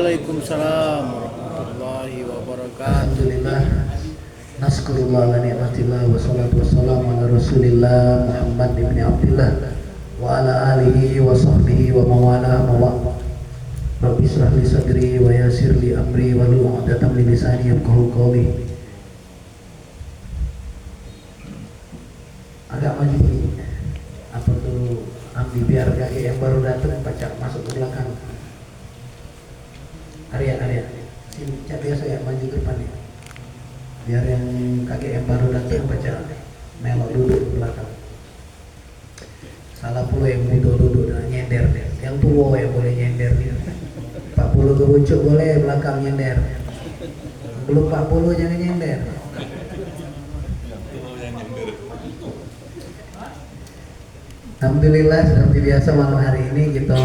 Waalaikumsalam warahmatullahi wabarakatuh. Alhamdulillah, naskurullah wa ni'matillah wa salatu wassalamu ala rasulillah Muhammad ibn Abdillah wa ala alihi wa sahbihi wa mawala mawa. Rabbi israh li sadri wa yassir li amri wa hlul 'uqdatam min lisani yafqahu qawli. Agak maju dulu. Apa tuh ambil biar kakek yang baru datang pacak masuk ke belakang. Arya, sini biasa ya maju ke depan ya. Biar yang kakek yang baru datang baca melok duduk di belakang. Salah puluh yang muda duduk dan nyender deh. Yang tua yang boleh nyender nih. 40 ke pucuk boleh belakang nyender. Belum 40 jangan nyender. Alhamdulillah seperti biasa malam hari ini kita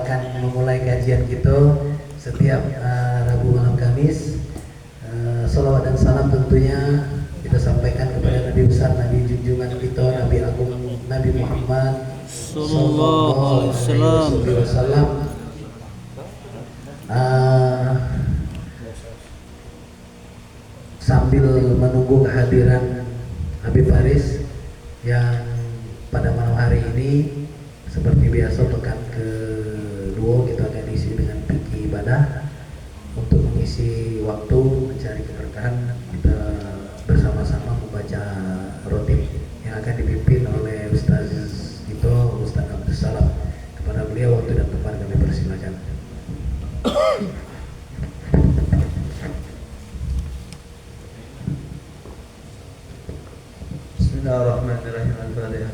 akan memulai kajian kita setiap Rabu malam Kamis. Salawat dan salam tentunya kita sampaikan kepada Nabi besar, Nabi junjungan kita, Nabi agung, Nabi Muhammad sallallahu alaihi wasallam. Sambil menunggu kehadiran Habib Faris yang pada malam hari ini seperti biasa pekan kedua kita akan isi dengan fikih ibadah. Untuk mengisi waktu mencari keberkahan, kita bersama-sama membaca rotib yang akan dipimpin oleh Ustaz itu, Ustaz Abdul Salam. Kepada beliau waktu dan tempat kami persilakan. Bismillahirrahmanirrahim. Al-Fatihah.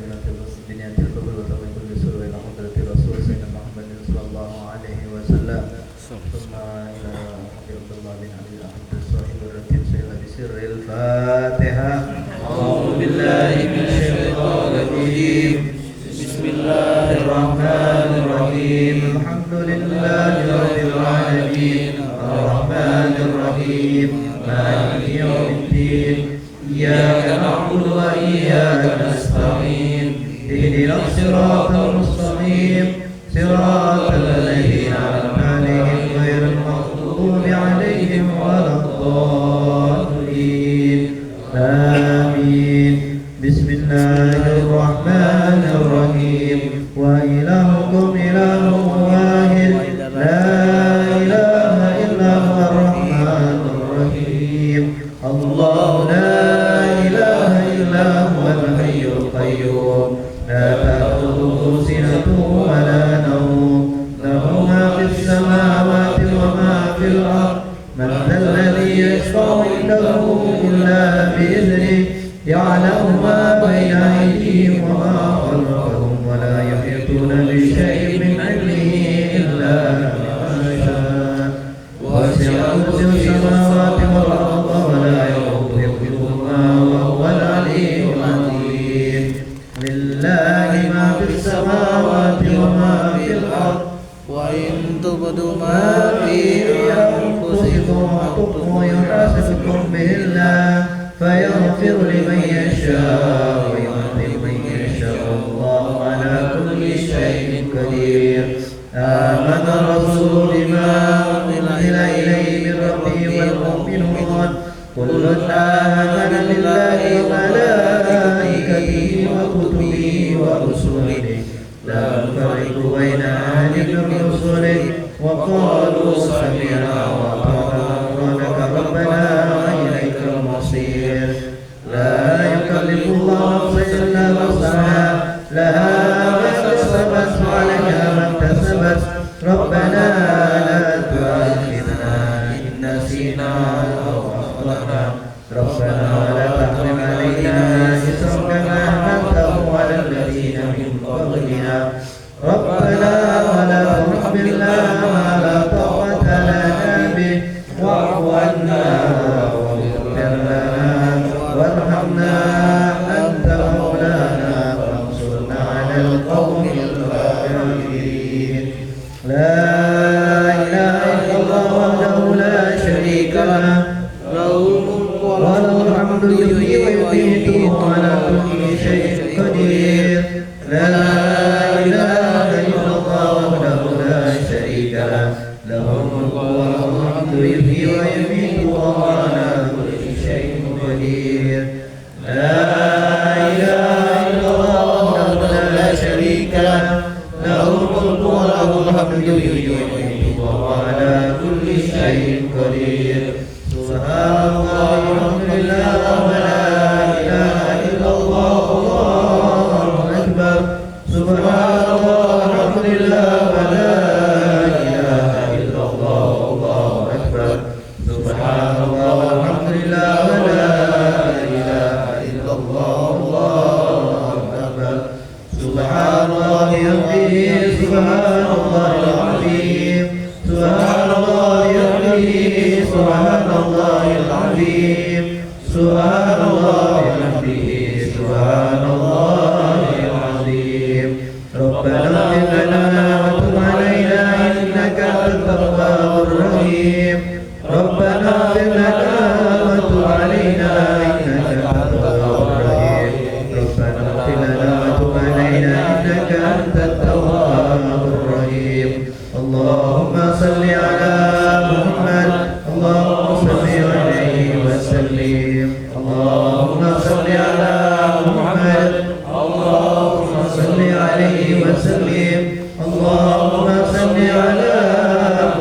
Biniyatil qabul wa tawmin kulli surah ila hadrati Rasul Sayyidina Muhammadin sallallahu alaihi wasallam. Thumma ila Abdullah bin Ali al-Hamd sahibur ratib sayyid bisirril Fatihah. A'udzu billahi minasyaitonir rajim. Bismillahirrahmanirrahim. Alhamdulillahi rabbil alamin. Arrahmanir rahim. Maliki yaumiddin. Iyyaka na'budu wa iyyaka nasta'in. Ihdinas siratal mustaqim. Siratal ladzina an'amta 'alaihim ghairil maghdubi 'alaihim waladdallin. Amin. Bismillahirrahmanirrahim. Wa ilahukum ilahun wahid. La ilaha illa huwar rahmanur rahim. Allahu la ilaha illa huwal hayyul qayyum. La ta'khudhuhu sinatun wa la nawm. Lahu ma fis samawati wa ma fil ardh. Man dhal ladhi yashfa'u 'indahu illa bi'idhnihi. Ya'lamu ma bayna aydihim wa ma khalfahum wa la yuhituna bi shay'in min 'ilmihi illa bima sha'a. Wasi'a kursiyuhu samawati wal arda wa la yahuduhu hifdhuhuma wa huwal 'aliyyul 'azim. Lillahi ma fis samawati wa ma fil ardh. Wa in tubdu ma fi anfusikum aw tukhfuhu yuhasibkum billah. فيغفر لمن يشاء ويعذب من يشاء والله على كل شيء قدير. آمن الرسول بما أنزل إليه من ربه والمؤمنون كل آمن بالله وملائكته وكتبه ورسله لا نفرق بين أحد من رسله وقالوا سمعنا وأطعنا غفرانك ربنا وإليك المصير. لا يكلف الله نفسا إلا وسعها لها ما كسبت وعليها ما اكتسبت. ربنا لا تؤاخذنا إن نسينا أو أخطأنا. ربنا ولا تحمل علينا إصرا كما حملته على الذين من قبلنا. ربنا ولا تحملنا ما لا طاقة لنا به واعف عنا واغفر لنا وارحمنا أنت مولانا فانصرنا على القوم الكافرين. لا إله إلا الله وحده لا شريك له له الملك وله الحمد يحيي ويميت الملك وله الحمد يحيي ويميت وهو على كل شيء قدير لا إله إلا الله وحده لا شريك له له الملك وله الحمد يحيي ويميت وهو على كل شيء قدير سبحان الله والحمد لله ولا إله إلا الله والله أكبر سبحان الله والحمد لله ولا إله إلا الله والله أكبر سبحان الله والحمد لله ولا إله إلا الله والله أكبر سبحان الله وبحمده سبحان الله العظيم سبحان الله وبحمده سبحان الله العظيم سبحان الله وبحمده سبحان الله العظيم ربنا اغفر لنا وتب علينا إنك أنت التواب الرحيم ربنا اغفر لنا وتب علينا إنك أنت التواب الرحيم ربنا اغفر لنا وتب علينا إنك أنت التواب الرحيم اللهم صل على محمد اللهم صل عليه وسلم اللهم صل على محمد اللهم صل عليه وسلم اللهم صل على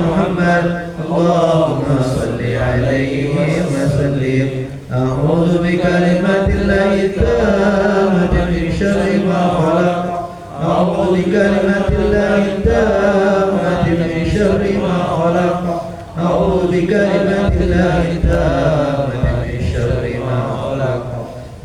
محمد اللهم صل عليه وسلم أعوذ بكلمات الله التامة من شر ما خلق أعوذ بكلمات الله التامة من شر ما خلق أعوذ بكلمات الله التامة من شر ما خلق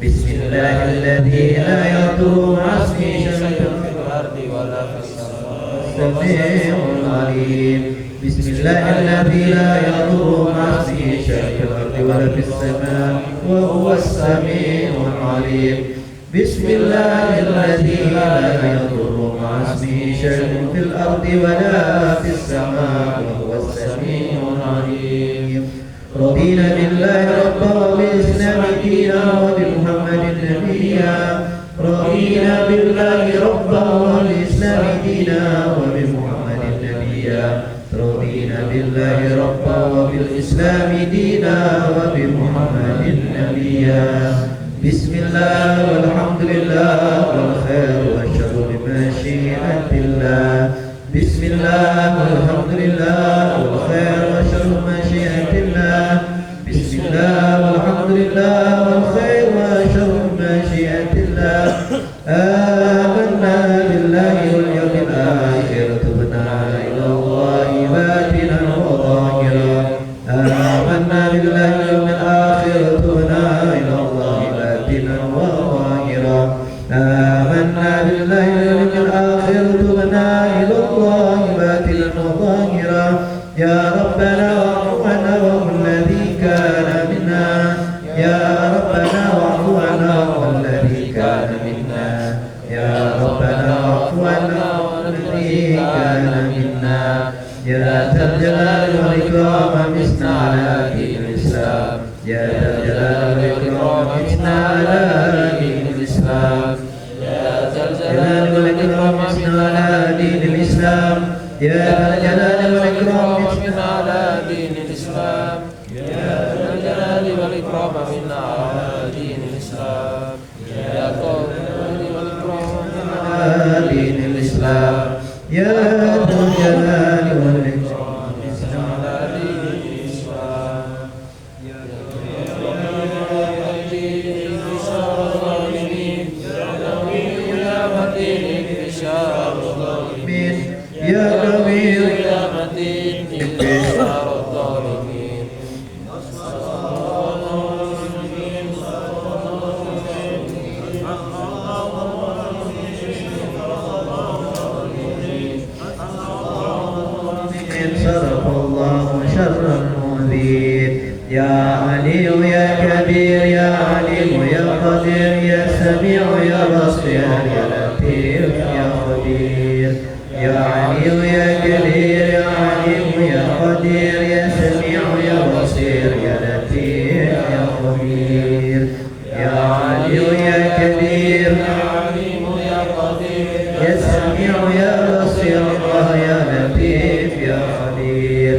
بسم الله الذي لا يضر مع اسمه شيء في الأرض ولا في السماء السميع العليم بسم الله الذي لا يضر مع اسمه شيء في الأرض ولا في السماء وهو السميع العليم بسم الله الذي لا يضر مع اسمه شيء في الأرض ولا في السماء وهو السميع العليم رضينا بالله ربا وبالإسلام دينا وبمحمد نبيا رضينا بالله ربا وبالإسلام دينا وبمحمد نبيا رضينا بالله ربا وبالإسلام دينا وبمحمد نبيا بسم الله والحمد لله والخير والشر بمشيئة الله بسم الله والحمد لله والخير والشر بمشيئة الله بسم الله والحمد لله والخير والشر بمشيئة الله آمنا بالله واليوم الآخر تبنا إلى الله باطنا وظاهرا آمنا بالله واليوم الآخر تبنا إلى الله باطنا وظاهرا آمنا بالله واليوم الآخر تبنا إلى الله باطنا وظاهرا يا ربنا واعف عنا والذي كان منا يا ربنا واعف عنا والذي كان منا يا ربنا واعف عنا والذي كان منا يا ذا الجلال والإكرام مسنا على دين الإسلام يا ذا الجلال والإكرام مسنا على دين الإسلام يا ذا الجلال والإكرام مسنا على دين الإسلام يا ذا الجلال والإكرام مسنا على دين الإسلام يا ذا الجلال والإكرام منا على دين الإسلام يا ذا الجلال والإكرام منا على دين الإسلام يا ذا الجلال والإكرام مسنا على دين الإسلام يا ذا يا كبير يا متين انتصار الظالمين صرف الله شر المؤذين يا علي يا كبير يا عليم يا قدير يا سميع يا بصير يا لطيف يا خبير يا علي يا كبير يا عليم يا قدير يا سميع يا بصير يا لطيف يا خبير يا علي يا كبير يا عليم يا قدير يا سميع يا بصير يا لطيف يا خبير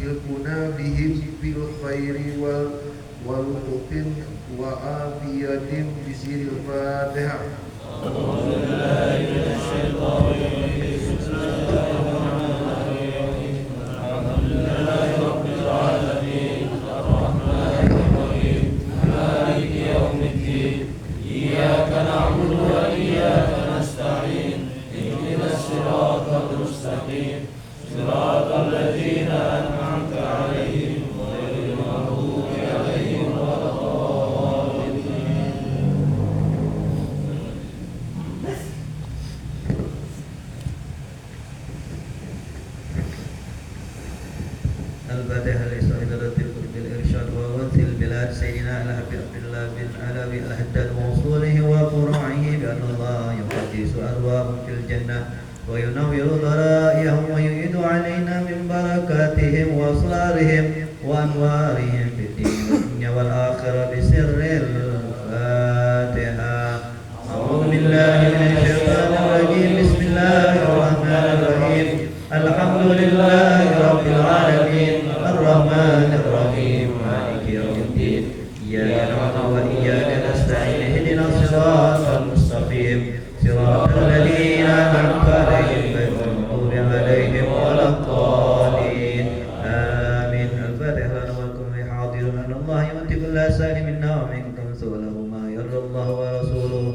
ilquna bihim bil khairi wal lutfin wa afiyatin bisiril Fatihah. الفاتحة لصاحبة القطب الإرشاد ووارث البلاد سيدنا الحبيب عبد الله بن علوي الحداد وأصوله وفروعه بأن الله يقدس أرواحهم في الجنة وينور ضرائهم ويعيد علينا من بركاتهم وأسرارهم وأنوارهم في الدين والدنيا والآخرة بسر الفاتحة. أعوذ بالله من الشيطان الرجيم. بسم الله الرحمن الرحيم. الحمد لله رب العالمين الرحمن الرحيم مالك يوم الدين إياك نعبد وإياك نستعين اهدنا الصراط المستقيم صراط الذين أنعمت عليهم غير المغضوب عليهم ولا الضالين آمين. الفاتحة لنا ولكم حاضرون أن الله يؤتي كل سائل منا ومنكم سؤله ما يرضى الله ورسوله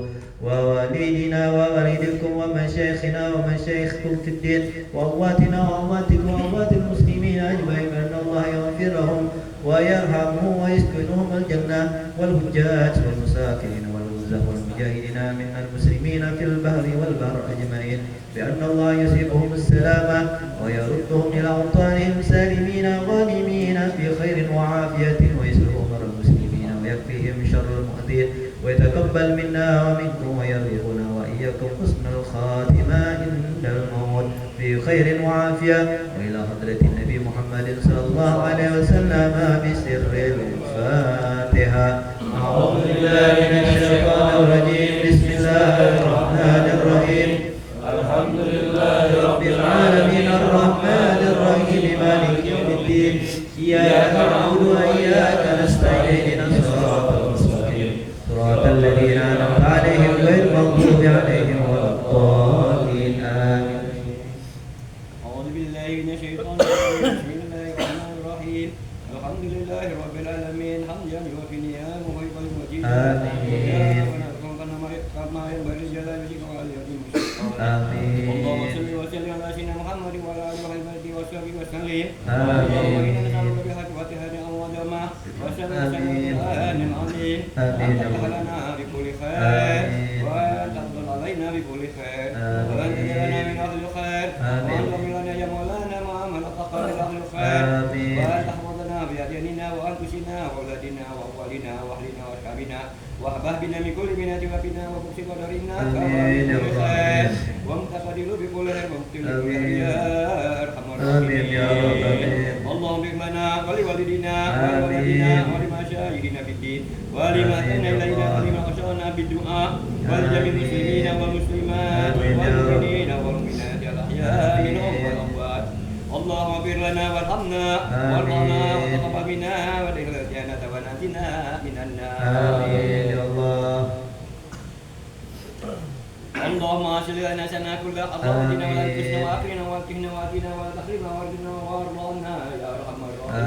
ووالدنا ووالدكم ومشايخنا ومشايخكم في الدين وأمواتنا وأمواتكم وأموات المسلمين أجمعين أن الله يغفر لهم ويرحمهم ويسكنهم الجنة والحجاج والمساكين والغزاة والمجاهدين من المسلمين في البحر والبحر أجمعين بأن الله يصيبهم السلامة ويردهم إلى أوطانهم سالمين غانمين في خير وعافية ويسر أمر المسلمين ويكفيهم شر المؤذين ويتقبل منا ومنكم ويرزقنا وإياكم حسن الخاتمة عند الموت في خير وعافية وإلى حضرة النبي محمد صلى الله عليه وسلم بسر الفاتحة. أعوذ بالله من الشيطان الرجيم. بسم الله الرحمن الرحيم. الحمد لله رب العالمين الرحمن الرحيم مالك يوم الدين إياك نعبد وإياك نستعين اهدنا الصراط المستقيم صراط الذين أنعمت عليهم غير المغضوب عليهم ولا الضالين آمين. أعوذ بالله من الشيطان الرجيم. بسم الله الرحمن الرحيم. الحمد لله رب العالمين حمدا يوفي نعمه ويقبل مجيدا. آمين. كما ينبغي لجلال وجهك وعظيم مشيئتك. آمين. اللهم صل وسلم على سيدنا محمد وعلى آله وصحبه وسلم. آمين. اللهم إنا نسألك بحق فاتحة أعظم وسلم القرآن العظيم أن تفتح لنا بكل خير وأن تفضل علينا بكل خير وأن تجعلنا من أهل الخير وأن تغفر لنا يا مولانا ما عمل أقل من أهل الخير وأن تحفظنا بأدياننا وأنفسنا وأولادنا وأموالنا وأهلنا وأصحابنا وأحبابنا من كل بنات وبنا وكل قدرنا آمين يا خير وامتقدر بكل خير وامتقدر يا أرحم آمين يا رب الراحمين. اللهم اغفر لنا ولوالدنا ولوالدنا ولمشايخنا في الدين ولما أتينا إلينا ولما أوصانا بالدعاء ولجميع المسلمين والمسلمات والمؤمنين والمؤمنات الأحياء منهم والأموات. اللهم اغفر لنا وارحمنا وارحمنا وتقبل منا وادخلنا الجنة ونجنا من النار. آمين يا الله. اللهم اصلح لنا سنا كلها اللهم اهدنا ولا تفتنا واكرمنا واكرمنا واتنا ولا تحرمنا وارزقنا وارضنا يا ارحم الراحمين.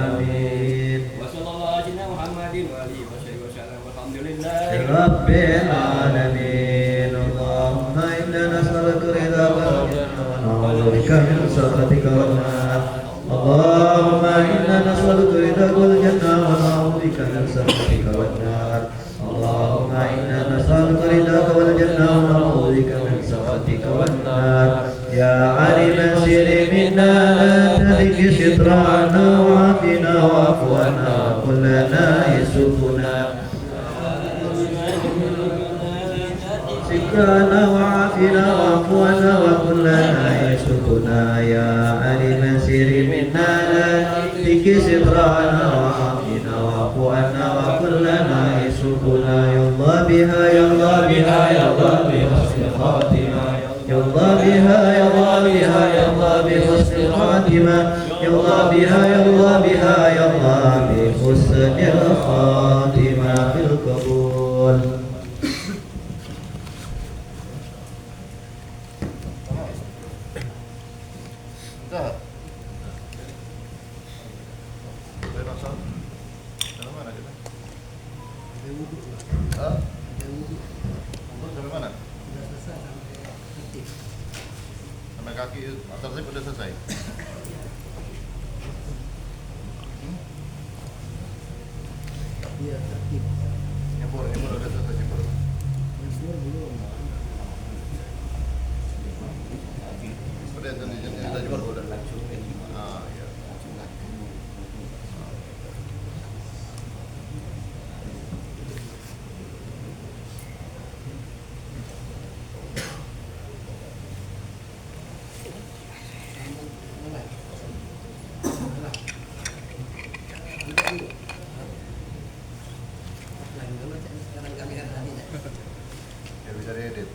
آمين. وصلى الله على سيدنا محمد واله وصحبه وسلم والحمد لله رب العالمين. اللهم إنا نسألك رضاك ونعوذ بك من سخطك والنار. اللهم إنا نسألك رضاك والجنة ونعوذ بك من سخطك والنار. اللهم إنا نسألك رضاك والجنة ونعوذ بك من سخطك والنار. يا عليم السر منا لا تهلك سترنا وعافنا واعف عنا وكلنا يسوقنا ذكرنا وعافنا واعف عنا وكلنا يسوقنا. يا عليم السر منا لا تهلك سترنا وعافنا واعف عنا وكلنا يسوقنا. يا الله بها يا الله بها يا الله بحسن الخاتمة. يا الله بها يا الله بها يا الله بحسن الخاتمة. Ya Allah biha ya Allah biha ya Allah bi husnil khatimah bil qabul. Sampai kaki atasnya udah selesai. Nyebur udah selesai nyebur. Udah jadi nyebur udah. Ah iya. Ya bisa diedit.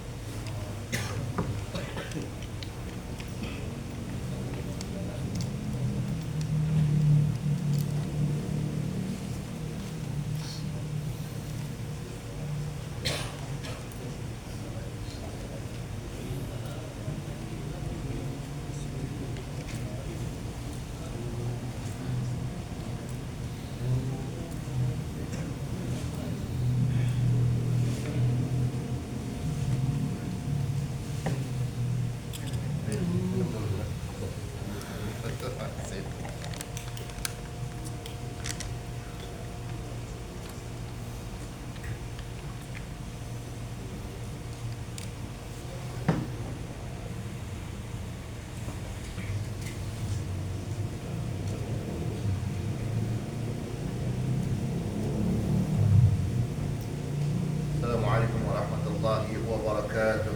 Assalamualaikum warahmatullahi wabarakatuh.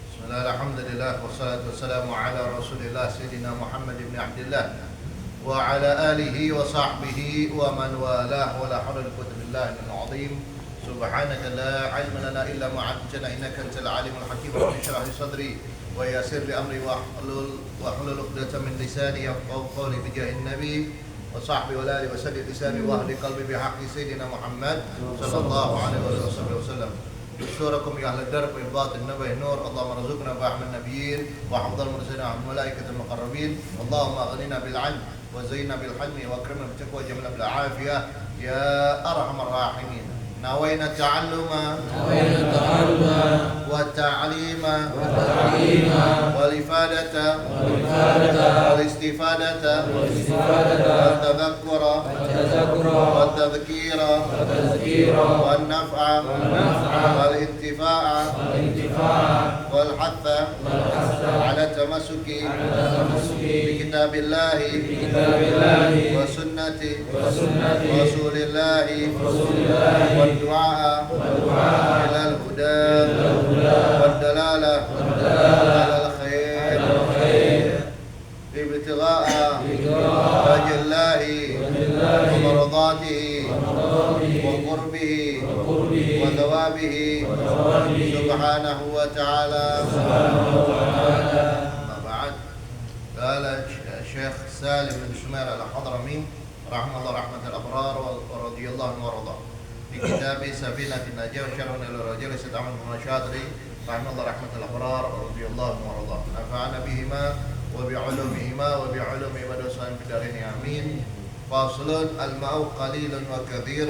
Bismillah, alhamdulillah, wassalatu wassalamu ala rasulillah Sayyidina Muhammad ibn Abdillah wa ala alihi wa sahbihi wa man walah wa la hawla wa la quwwata illa billahil azim. Subhanaka la ilma lana illa ma 'allamtana innaka antal alimul hakim. Rabbi shrah li sadri wa yassir li amri wa hlul 'uqdatam min lisani yafqahu qawli bi jahin nabi wa sahbihi wa alihi wa sallim lisani wa ahli qalbi bi haqqi sayyidina Muhammad sallallahu alaihi wasallam. Syurakum ya ahli darb wa batin nabi nur. Allahumma rzuqna fahman nabiyyin wa hafdhal mursalin wa malaikatil muqarrabin. Allahumma aghnina bil 'ilm wa zayyinna bil hilmi wa akrimna bit taqwa wa jamilna bil 'afiyah ya arhamar rahimin. نوينا التعلم والتعليم والإفادة والاستفادة والتذكر والتذكير والنفع والانتفاع والحث على التمسك بكتاب الله وسنة رسول الله والدعاء إلى الهدى والدلالة على الخير ابتغاء وجه الله ومرضاته وقربه وثوابه سبحانه وتعالى. أما بعد، قال الشيخ سالم بن سمير الحضرمي رحمه الله رحمة الأبرار ورضي الله عنه وارضاه في كتاب سفينة النجاة وشرح إلى الرجال سيد أحمد بن الشاطري رحمه الله رحمة الأبرار ورضي الله عنه وارضاه. نفعنا بهما وبعلومهما وبعلوم عباد الصالحين في الدارين آمين. فاصل: الماء قليل وكثير،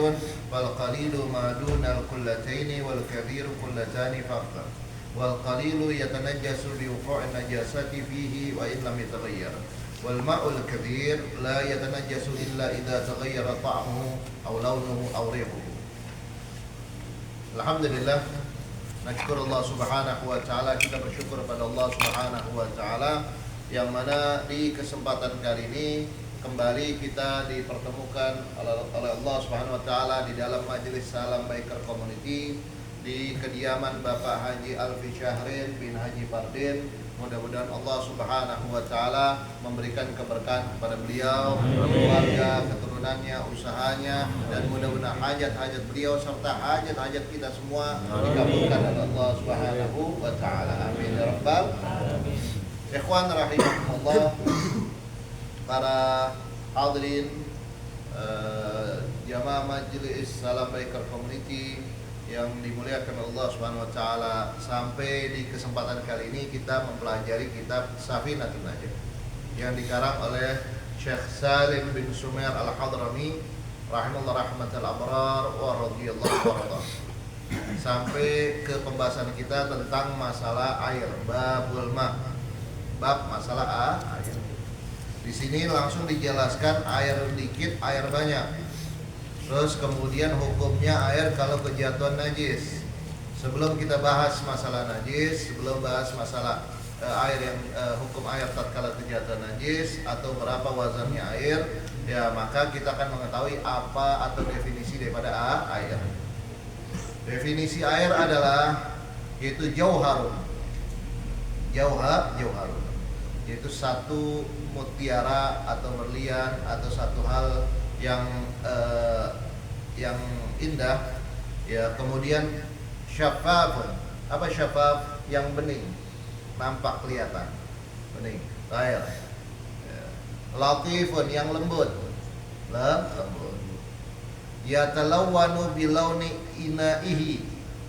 فالقليل ما دون القلتين والكثير قلتان فأكثر، والقليل يتنجس بوقوع النجاسة فيه وإن لم يتغير، والماء الكثير لا يتنجس إلا إذا تغير طعمه أو لونه أو ريحه. Alhamdulillah, nasyukurullah subhanahu wa ta'ala. Kita bersyukur pada Allah subhanahu wa ta'ala yang mana di kesempatan kali ini kembali kita dipertemukan oleh Allah subhanahu wa ta'ala di dalam majelis Salam Biker Community di kediaman Bapak Haji Alfi Syahrin bin Haji Fardin. Mudah-mudahan Allah subhanahu wa ta'ala memberikan keberkahan kepada beliau, keluarga, keturunannya, usahanya, dan mudah-mudahan hajat-hajat beliau serta hajat-hajat kita semua dikabulkan oleh Allah subhanahu wa ta'ala. Amin ya rabbal alamin. Ikhwan rahimakumullah, para hadirin jamaah majelis Salam Baikar Community yang dimuliakan Allah Subhanahu wa taala, sampai di kesempatan kali ini kita mempelajari kitab Safinatun Najah yang dikarang oleh Syekh Salim bin Sumer Al-Hadrami rahimahullah rahmatal abrar wa radhiyallahu anhu. Sampai ke pembahasan kita tentang masalah air, babul ma, bab masalah air. Di sini langsung dijelaskan air dikit, air banyak. Terus kemudian hukumnya air kalau kejatuhan najis. Sebelum kita bahas masalah najis, sebelum bahas masalah air yang hukum air tatkala kejatuhan najis atau berapa wazannya air, ya maka kita akan mengetahui apa atau definisi daripada air. Definisi air adalah yaitu jauharun. Jauharun yaitu satu mutiara atau berlian atau satu hal yang indah, ya. Kemudian syafafun, apa syafaf? Yang bening, nampak kelihatan bening, air. Ya. Latifun, yang lembut, lembut. Yatalawwanu bilauni inaihi,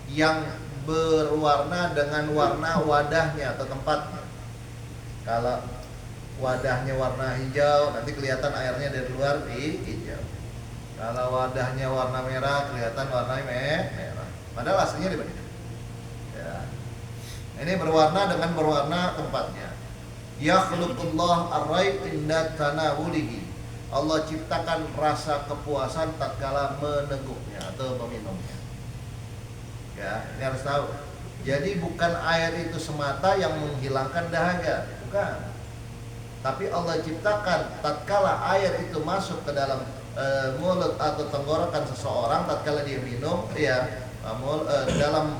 yang berwarna dengan warna wadahnya atau tempatnya. Kalau wadahnya warna hijau, nanti kelihatan airnya dari luar hijau. Kalau wadahnya warna merah, kelihatan warna merah. Padahal aslinya di mana? Ya. Ini berwarna dengan berwarna tempatnya. Yakhluqullah ar-raib inda tanawulihi. Allah ciptakan rasa kepuasan tatkala meneguknya atau meminumnya. Ya, ini harus tahu. Jadi bukan air itu semata yang menghilangkan dahaga, bukan. Tapi Allah ciptakan tatkala air itu masuk ke dalam mulut atau tenggorokan seseorang, tatkala dia minum, ya, dalam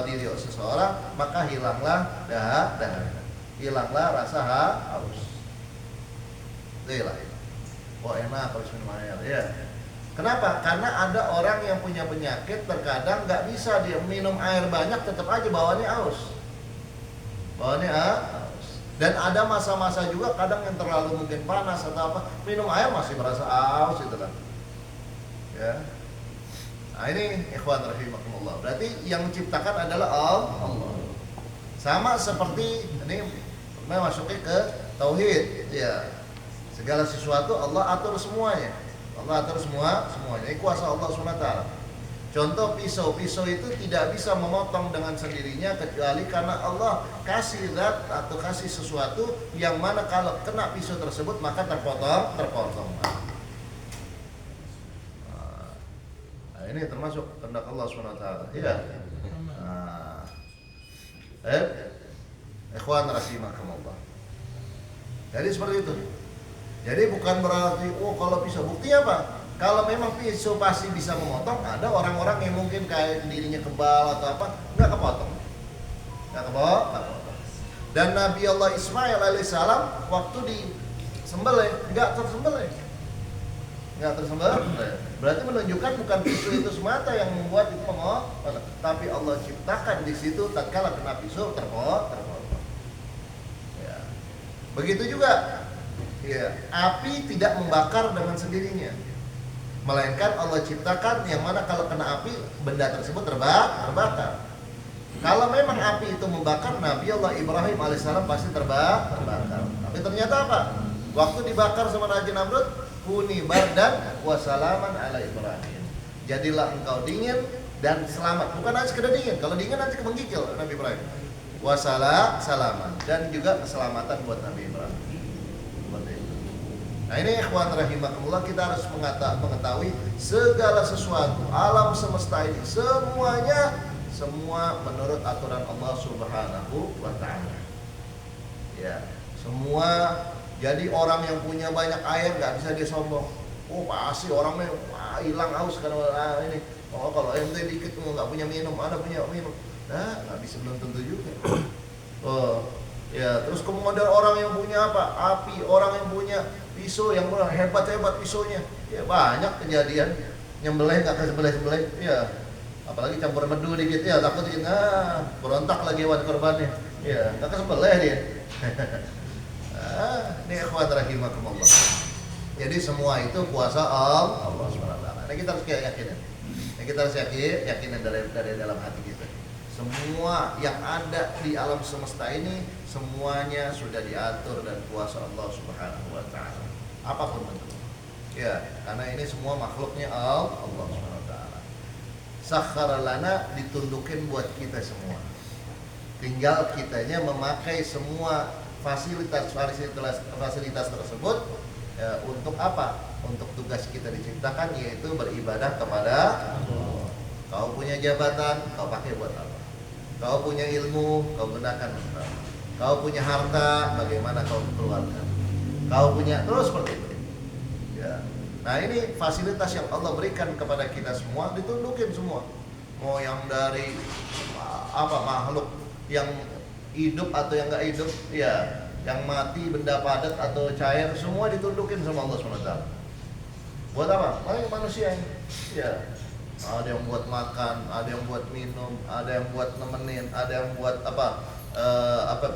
diri seseorang, maka hilanglah dahaga, hilanglah rasa haus. Itulah. Wah, enak kalau minum air, ya. Kenapa? Karena ada orang yang punya penyakit, terkadang nggak bisa dia minum air banyak, tetap aja bawaannya haus. Bawaannya haus. Dan ada masa-masa juga kadang yang terlalu mungkin panas atau apa, minum air masih merasa haus itu kan. Ya. Nah ini ikhwan rahimakumullah. Berarti yang menciptakan adalah Allah. Sama seperti ini memasuki ke tauhid, ya. Segala sesuatu Allah atur semuanya. Allah atur semuanya. Ini kuasa Allah SWT. Contoh pisau itu tidak bisa memotong dengan sendirinya kecuali karena Allah kasih zat atau kasih sesuatu yang mana kalau kena pisau tersebut maka terpotong. Nah, ini termasuk kehendak Allah SWT. Iya. Ikhwan rahimakumullah. Jadi seperti itu. Jadi bukan berarti kalau pisau, bukti apa? Kalau memang pisau pasti bisa memotong, ada orang-orang yang mungkin kayak dirinya kebal atau apa, nggak kepotong. Dan Nabi Allah Ismail alaihissalam waktu disembelih nggak tersembelih. Berarti menunjukkan bukan pisau itu semata yang membuat itu memotong, tapi Allah ciptakan di situ tatkala kena pisau terpotong. Ya. Begitu juga. Ya, api tidak membakar dengan sendirinya, melainkan Allah ciptakan yang mana kalau kena api benda tersebut terbakar. Kalau memang api itu membakar, Nabi Allah Ibrahim alaihissalam pasti terbakar. Tapi ternyata apa? Waktu dibakar sama Raja Namrud, kuni bardan wa salaman ala Ibrahim. Jadilah engkau dingin dan selamat. Bukan hanya sekedar dingin, kalau dingin nanti menggigil Nabi Ibrahim. Wa salaman, dan juga keselamatan buat Nabi Ibrahim. Nah ini ikhwan rahimakumullah, kita harus mengetahui segala sesuatu alam semesta ini semua menurut aturan Allah Subhanahu wa taala. Ya, semua. Jadi orang yang punya banyak air nggak bisa dia sombong. Oh pasti orangnya hilang haus karena ini. Oh kalau ente dikit nggak punya minum, ada punya minum. Nah nggak bisa, belum tentu juga. Oh ya, terus kemudian orang yang punya apa? Api, orang yang punya pisau yang hebat pisaunya. Ya banyak kejadian nyembelih nggak kesembelih. Ya apalagi campur madu dikit ya takut berontak lagi hewan korbannya. Ya, tak kesebelah dia. Ini ikhwan rahimakumullah. Jadi semua itu kuasa Allah SWT. Nah, kita harus yakin. Kita harus yakin dari dalam hati kita. Semua yang ada di alam semesta ini semuanya sudah diatur dan kuasa Allah Subhanahu wa taala. Apapun bentuknya. Ya, karena ini semua makhluknya Allah Subhanahu wa taala. Sakhkhara lana ditundukin buat kita semua. Tinggal kitanya memakai semua fasilitas tersebut ya, untuk apa? Untuk tugas kita diciptakan, yaitu beribadah kepada Allah. Kau punya jabatan, kau pakai buat apa? Kau punya ilmu, kau gunakan untuk apa? Kau punya harta, bagaimana kau keluarkan? Kau punya, terus seperti itu. Ya. Nah, ini fasilitas yang Allah berikan kepada kita semua, ditundukin semua. Mau yang dari makhluk yang hidup atau yang enggak hidup, ya, yang mati, benda padat atau cair, semua ditundukin sama Allah SWT. Buat apa? Manusia ini. Ya. Ada yang buat makan, ada yang buat minum, ada yang buat nemenin, ada yang buat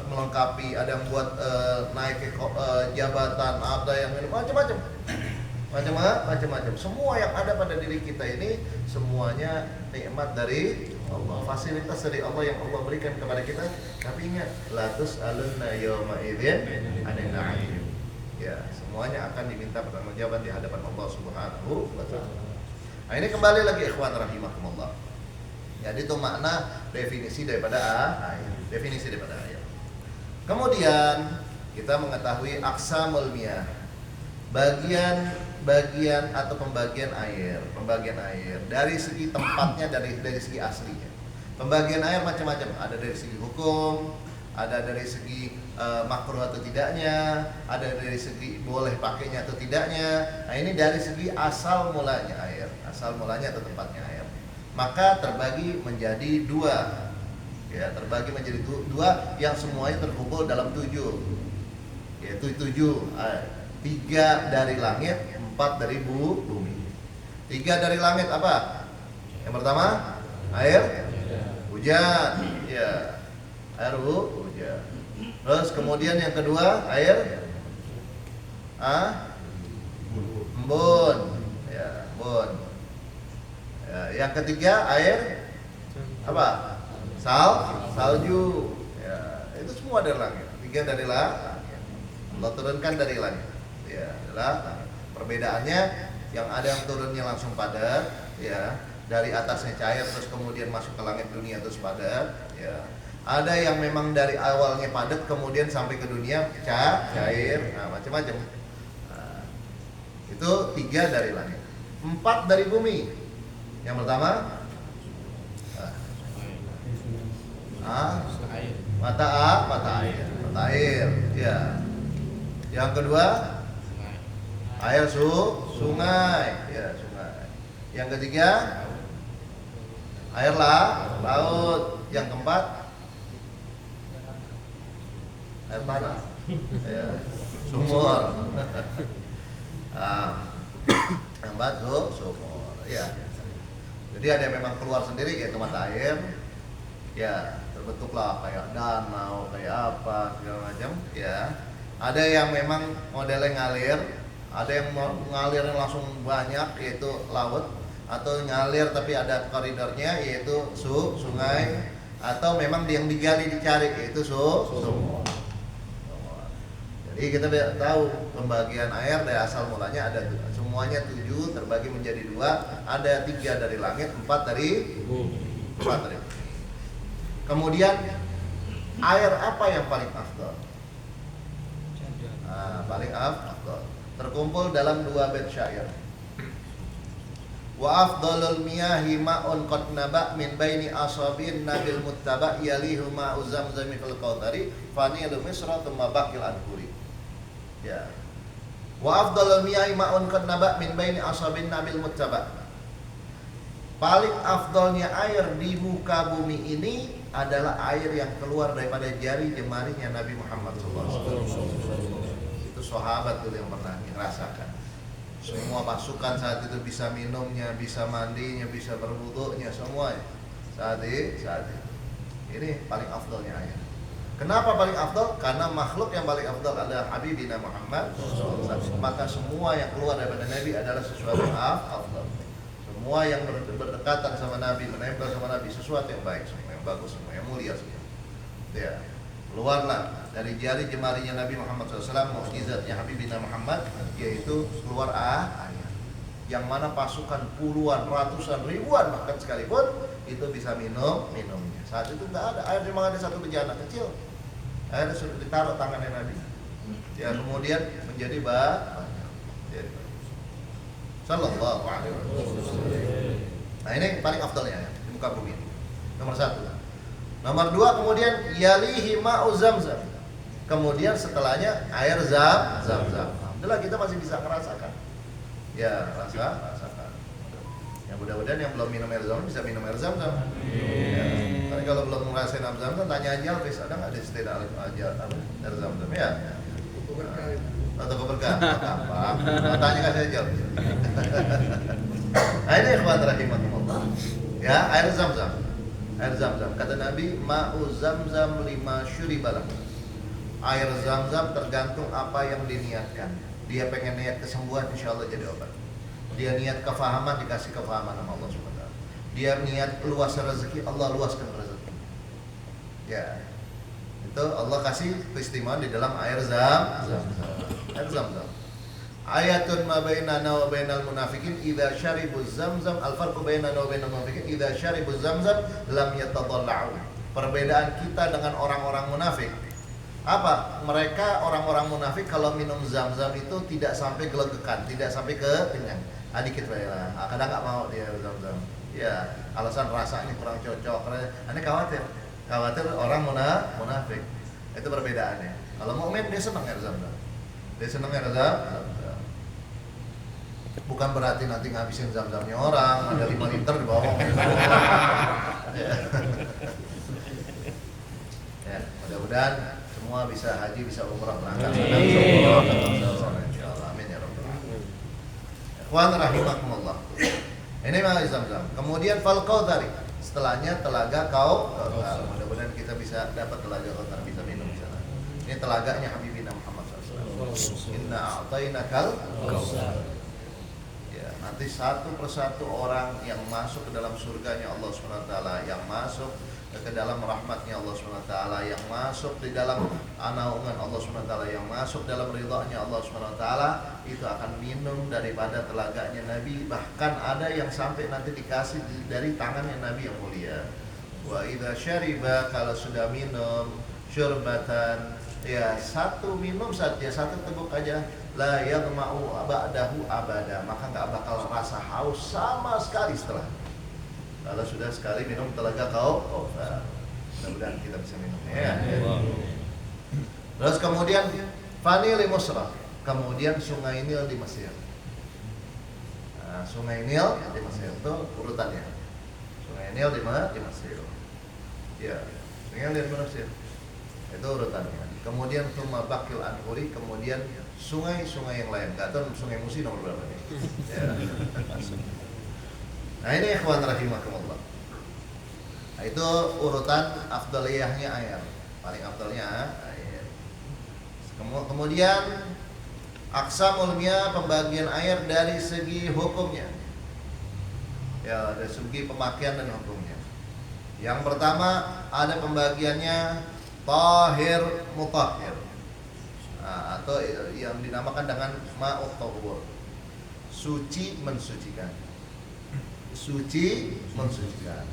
melengkapi, ada yang buat naik ke jabatan, ada yang minum, macam-macam. Semua yang ada pada diri kita ini semuanya nikmat dari Allah, fasilitas dari Allah yang Allah berikan kepada kita. Tapi ingat, la tus'alunna yawma idzin 'anil na'im. Ya, semuanya akan diminta pertanggungjawaban di hadapan Allah Subhanahu wa taala. Nah, ini kembali lagi ikhwan rahimakumullah. Jadi itu makna definisi daripada ayat. Kemudian kita mengetahui aqsamul miyah. Bagian atau pembagian air dari segi tempatnya, dari segi aslinya. Pembagian air macam-macam, ada dari segi hukum, ada dari segi makruh atau tidaknya, ada dari segi boleh pakainya atau tidaknya. Nah, ini dari segi asal mulanya atau tempatnya air. Maka terbagi menjadi dua. Ya, terbagi menjadi dua yang semuanya terkumpul dalam 7. Yaitu 7. 3 dari langit, 4 dari bumi. 3 dari langit apa? Yang pertama, air hujan. Ya. Air hujan. Terus kemudian yang kedua, air embun. Ya, embun. Ya, yang ketiga, air apa? Salju. Ya, itu semua dari langit. 3 dari langit. Allah turunkan dari langit. Ya, adalah perbedaannya yang ada yang turunnya langsung padat, ya, dari atasnya cair terus kemudian masuk ke langit dunia terus padat, ya. Ada yang memang dari awalnya padat kemudian sampai ke dunia cair, nah, macam-macam. Nah, itu 3 dari langit, 4 dari bumi. Yang pertama, mata air, ya. Yang kedua, air sungai, ya, sungai. Yang ketiga, air laut. Yang keempat, air panas, ya, sumur. Yang keempat, sumur, ya. Jadi ada yang memang keluar sendiri, yaitu mata air, ya, terbentuklah kayak danau, kayak apa, segala macam, ya. Ada yang memang modelnya ngalir, ada yang ngalir langsung banyak, yaitu laut, atau ngalir tapi ada koridornya, yaitu sungai, atau memang yang digali dicari, yaitu sumur. Jadi kita tahu pembagian air dari asal mulanya ada semuanya 7 terbagi menjadi 2, ada 3 dari langit, 4 dari bumi. Kemudian air apa yang paling afdal? Paling afdal terkumpul dalam 2 bait syair. Wa afdalul miyahi ma'un qad naba min baini asabin nabil muttaba yalihu ma'u zamzami fil qautari fanilu misra thumma baqil adhuri. Ya. Wa afdalul miyahi ma'un qad naba min baini asabin nabil muttaba. Paling afdalnya air di muka bumi ini adalah air yang keluar daripada jari jemarinya Nabi Muhammad SAW. Itu sahabat dulu yang pernah merasakan. Semua masukan saat itu bisa minumnya, bisa mandinya, bisa berwudunya, semuanya saat itu. Ini paling afdalnya air. Kenapa paling afdal? Karena makhluk yang paling afdal adalah Habibina Muhammad SAW. Maka semua yang keluar daripada Nabi adalah sesuatu yang afdal. Semua yang berdekatan sama Nabi, menempel sama Nabi, sesuatu yang baik, semua yang bagus, semua yang mulia semua. Ya, keluarlah dari jari jemarinya Nabi Muhammad SAW, mukjizatnya Habibina Muhammad, yaitu keluar ayat yang mana pasukan puluhan, ratusan, ribuan bahkan sekalipun itu bisa minumnya. Saat itu nggak ada air, cuma ada satu bejana kecil. Air sudah ditaruh tangannya Nabi. Ya, kemudian menjadi banyak. Sallallahu alaihi wasallam. Nah, ini paling afdalnya ya, di muka bumi. Nomor 1. Nomor 2, kemudian yalihi ma'u zamzam. Kemudian setelahnya air zam-zam. Alhamdulillah kita masih bisa merasakan. Ya, rasakan. Ya, mudah-mudahan yang belum minum air zam bisa minum air zam-zam. Ya. Tapi kalau belum ngerasain air zam-zam, tanya aja Alvis, ada nggak di setir air zam-zam ya? Atau keberkah? Apa? Tanya kasih aja Alvis. Nah, ini ikhwan rahimahumullah. Ya, air zam-zam. Air zam-zam. Kata Nabi, ma'u zam-zam lima syuribalah. Air zam-zam tergantung apa yang diniatkan. Dia pengen niat kesembuhan, insya Allah jadi obat. Dia niat kefahaman, dikasih kefahaman sama Allah SWT. Dia niat luas rezeki, Allah luaskan rezeki. Ya, itu Allah kasih keistimewaan di dalam air zam-zam. Air zam-zam. Ayatun ma bainana wa bainal munafiqin idza syaribu zamzam, al-farqu bainana wa bainal munafiqin idza syaribu zamzam lam yatadallau. Perbedaan kita dengan orang-orang munafik apa? Mereka orang-orang munafik kalau minum zam-zam itu tidak sampai gelegekan, tidak sampai kenyang. Dikit lah. Kadang nggak mau dia zam-zam. Ya, alasan rasanya kurang cocok. Ini khawatir orang munafik. Itu perbedaannya. Kalau mukmin dia senang air zam-zam. Dia senang air zam-zam. Bukan berarti nanti ngabisin zam-zamnya orang, ada 5 liter di bawah. Ya, mudah-mudahan semua bisa haji, bisa umrah, berangkat sana, amin ya rabbal alamin. Ikhwan rahimakumullah. Ini mah zam-zam. Kemudian fal kautsari. Setelahnya telaga Kautsar. Mudah-mudahan kita bisa dapat telaga Kautsar, bisa minum di sana. Ini telaganya Habibina Muhammad SAW. Inna a'tainakal kautsar. Ya, nanti satu persatu orang yang masuk ke dalam surganya Allah SWT, yang masuk ke dalam rahmatnya Allah SWT, yang masuk di dalam naungan Allah SWT, yang masuk dalam ridhanya Allah SWT, itu akan minum daripada telaganya Nabi. Bahkan ada yang sampai nanti dikasih dari tangannya Nabi yang mulia. Wa idza syariba, kalau sudah minum syurbatan, ya satu minum saja, satu teguk aja, la yaghma'u ba'dahu abada, maka nggak bakal rasa haus sama sekali setelah. Kalau sudah sekali minum telaga Kautsar, mudah-mudahan kita bisa minumnya ya. Terus kemudian Fani li Musra, kemudian Sungai Nil di Mesir. Nah, Sungai Nil di Mesir itu urutannya. Sungai Nil di Mesir. Ya, Sungai Nil di Mesir. Itu urutannya. Kemudian Tsumma Bakil Anhuri, kemudian sungai-sungai yang lain. Enggak tahu Sungai Musi nomor berapa nih. Ya. Nah, ini ikhwan rahimakumullah. Nah, itu urutan afdaliyahnya air. Paling afdalnya air. Kemudian aqsamul miyah, pembagian air dari segi hukumnya. Ya, dari segi pemakaian dan hukumnya. Yang pertama ada pembagiannya tahir mutahhir. Nah, atau yang dinamakan dengan ma'ut tahur. Suci mensucikan. Suci mensucikan.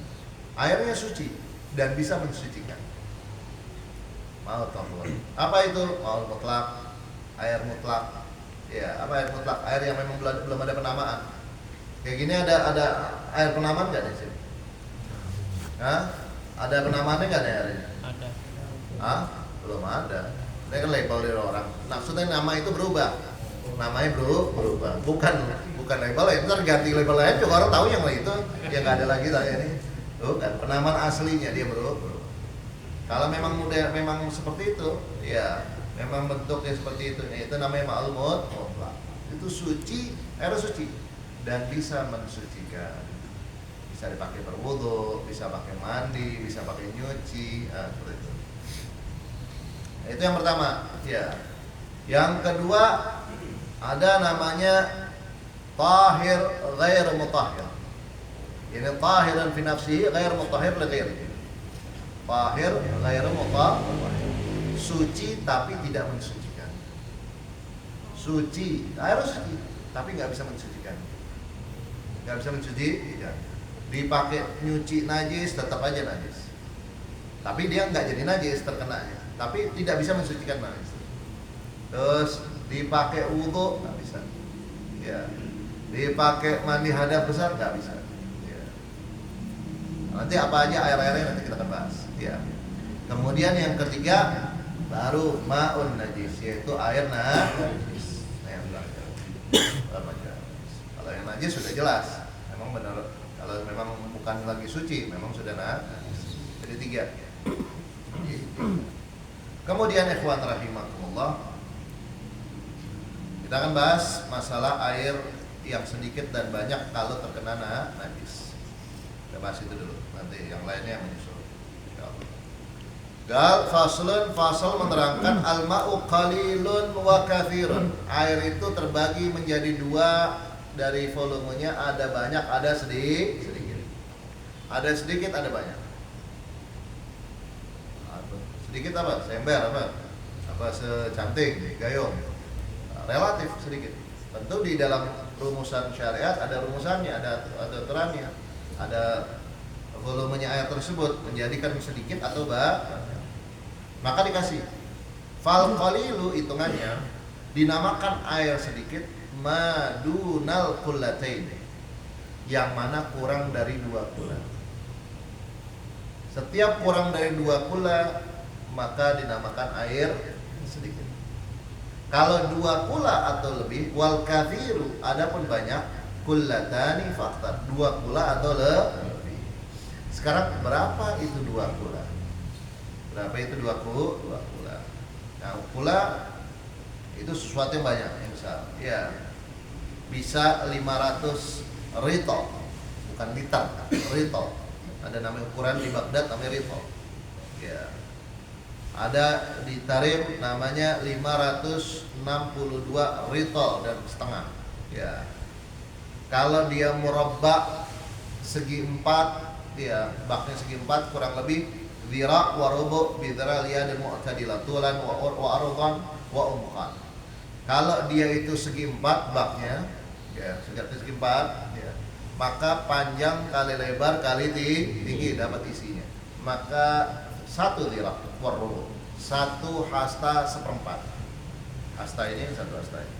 Airnya suci dan bisa mensucikan. Ma'ut tahur. Apa itu? Ma'ul mutlak, air mutlak. Ya, apa air mutlak? Air yang memang belum ada penamaan. Kayak gini ada air penamaan enggak di sini? Hah? Ada penamaannya enggak ada airnya? Ada. Hah? Belum ada. Ini kan label dari orang. Maksudnya nama itu berubah. Namanya berubah. Bukan label lain. Ntar ganti label lain juga orang tahu yang lain itu yang nggak ada lagi lah ini. Bukan. Penamaan aslinya dia berubah. Kalau memang seperti itu, ya memang bentuknya seperti itu. Ya, itu namanya ma'ul mutlak. Itu suci, air suci dan bisa mensucikan. Bisa dipakai berwudu, bisa pakai mandi, bisa pakai nyuci, seperti itu. Itu yang pertama. Ya. Yang kedua ada namanya tahir ghair mutahhir. Ini tahiran fi nafsihi ghair mutahhir li ghairihi. Tahir ghair mutahhir. Suci tapi tidak mensucikan. Suci, air suci tapi nggak bisa mensucikan. Nggak bisa mensucikan. Dipakai nyuci najis tetap aja najis. Tapi dia nggak jadi najis terkenanya. Tapi tidak bisa mensucikan najis. Terus dipakai wudhu nggak bisa. Ya. Dipakai mandi hadas besar nggak bisa. Ya. Nanti apa aja air-airnya nanti kita akan bahas. Ya. Kemudian yang ketiga baru ma'un najis, yaitu air najis. Kalau yang najis sudah jelas, memang benar. Kalau memang bukan lagi suci, memang sudah najis. Jadi 3. Kemudian ikhwan rahimakumullah, kita akan bahas masalah air yang sedikit dan banyak kalau terkena najis. Kita bahas itu dulu, nanti yang lainnya menyusul. Gal faslun, fasal menerangkan al-ma'u qalilun wa kathirun. Air itu terbagi menjadi 2 dari volumenya, ada banyak, ada sedikit. Ada sedikit, ada banyak. Sedikit apa? Sember apa? Apa secanting, gayung. Relatif sedikit. Tentu di dalam rumusan syariat ada rumusannya, ada aturannya. Ada volumenya air tersebut menjadikan sedikit atau banyak. Maka dikasih fal qalilu, hitungannya dinamakan air sedikit madunal qullatain, yang mana kurang dari 2 kula. Setiap kurang dari 2 kula maka dinamakan air sedikit. Kalau 2 kula atau lebih, wal kathiru, adapun banyak, kullatani faktar, 2 kula atau lebih. Sekarang berapa itu 2 kula? Berapa itu 2 kula? Nah, kula itu sesuatu yang banyak, yang besar. Ya. Bisa 500 ritol, bukan liter, ritol. Ada namanya ukuran di Baghdad namanya ritol. Ya. Ada di Tarim namanya 562 ritol dan setengah. Ya. Kalau dia murabbak segi 4, ya, baknya segi 4 kurang lebih zira wa rubu' bi dzara liyadin mu'tadilah tulan wa ardan wa umqan. Kalau dia itu segi 4 baknya, ya, segi 4, ya, maka panjang kali lebar kali tinggi dapat isinya. Maka 1 zira wa rubu', 1 hasta seperempat. Hasta ini 1 hasta ini.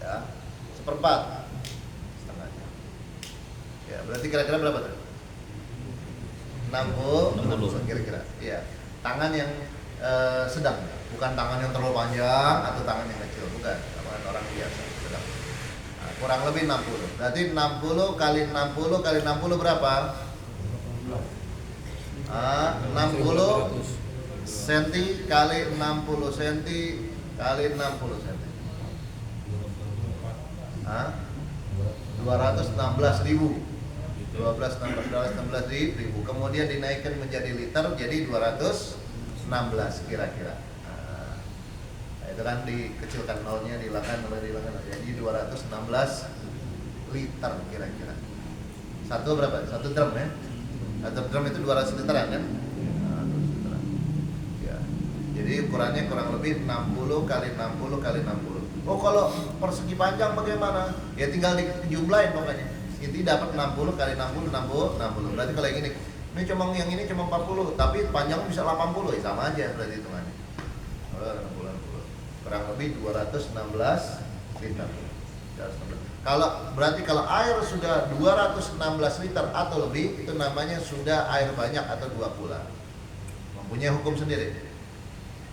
Ya, seperempat setengahnya. Ya, berarti kira-kira berapa tuh? 60 kira-kira. Iya. Tangan yang sedang, bukan tangan yang terlalu panjang atau tangan yang kecil, bukan. Tangan orang biasa, sedang. Nah, kurang lebih 60. Berarti 60 kali 60 kali 60 berapa? 60 cm kali 60 cm kali 60 cm. 216.000. 216.000, kemudian dinaikkan menjadi liter, jadi 216 kira-kira. Nah, itu kan dikecilkan nolnya, dihilangkan, jadi 216 liter kira-kira. Satu berapa? 1 drum ya? 1 drum itu 200 literan kan? Nah, 200 literan. Ya. Jadi ukurannya kurang lebih 60 kali 60 kali 60. Oh, kalau persegi panjang bagaimana? Ya tinggal dijumlahin pokoknya. Inti dapat 60 kali 60 60. Berarti kalau yang ini cuma 40, tapi panjang bisa 80, ya sama aja berarti hitungannya. 60. Kurang lebih 216 liter. Kalau air sudah 216 liter atau lebih, itu namanya sudah air banyak atau 2 kula. Mempunyai hukum sendiri.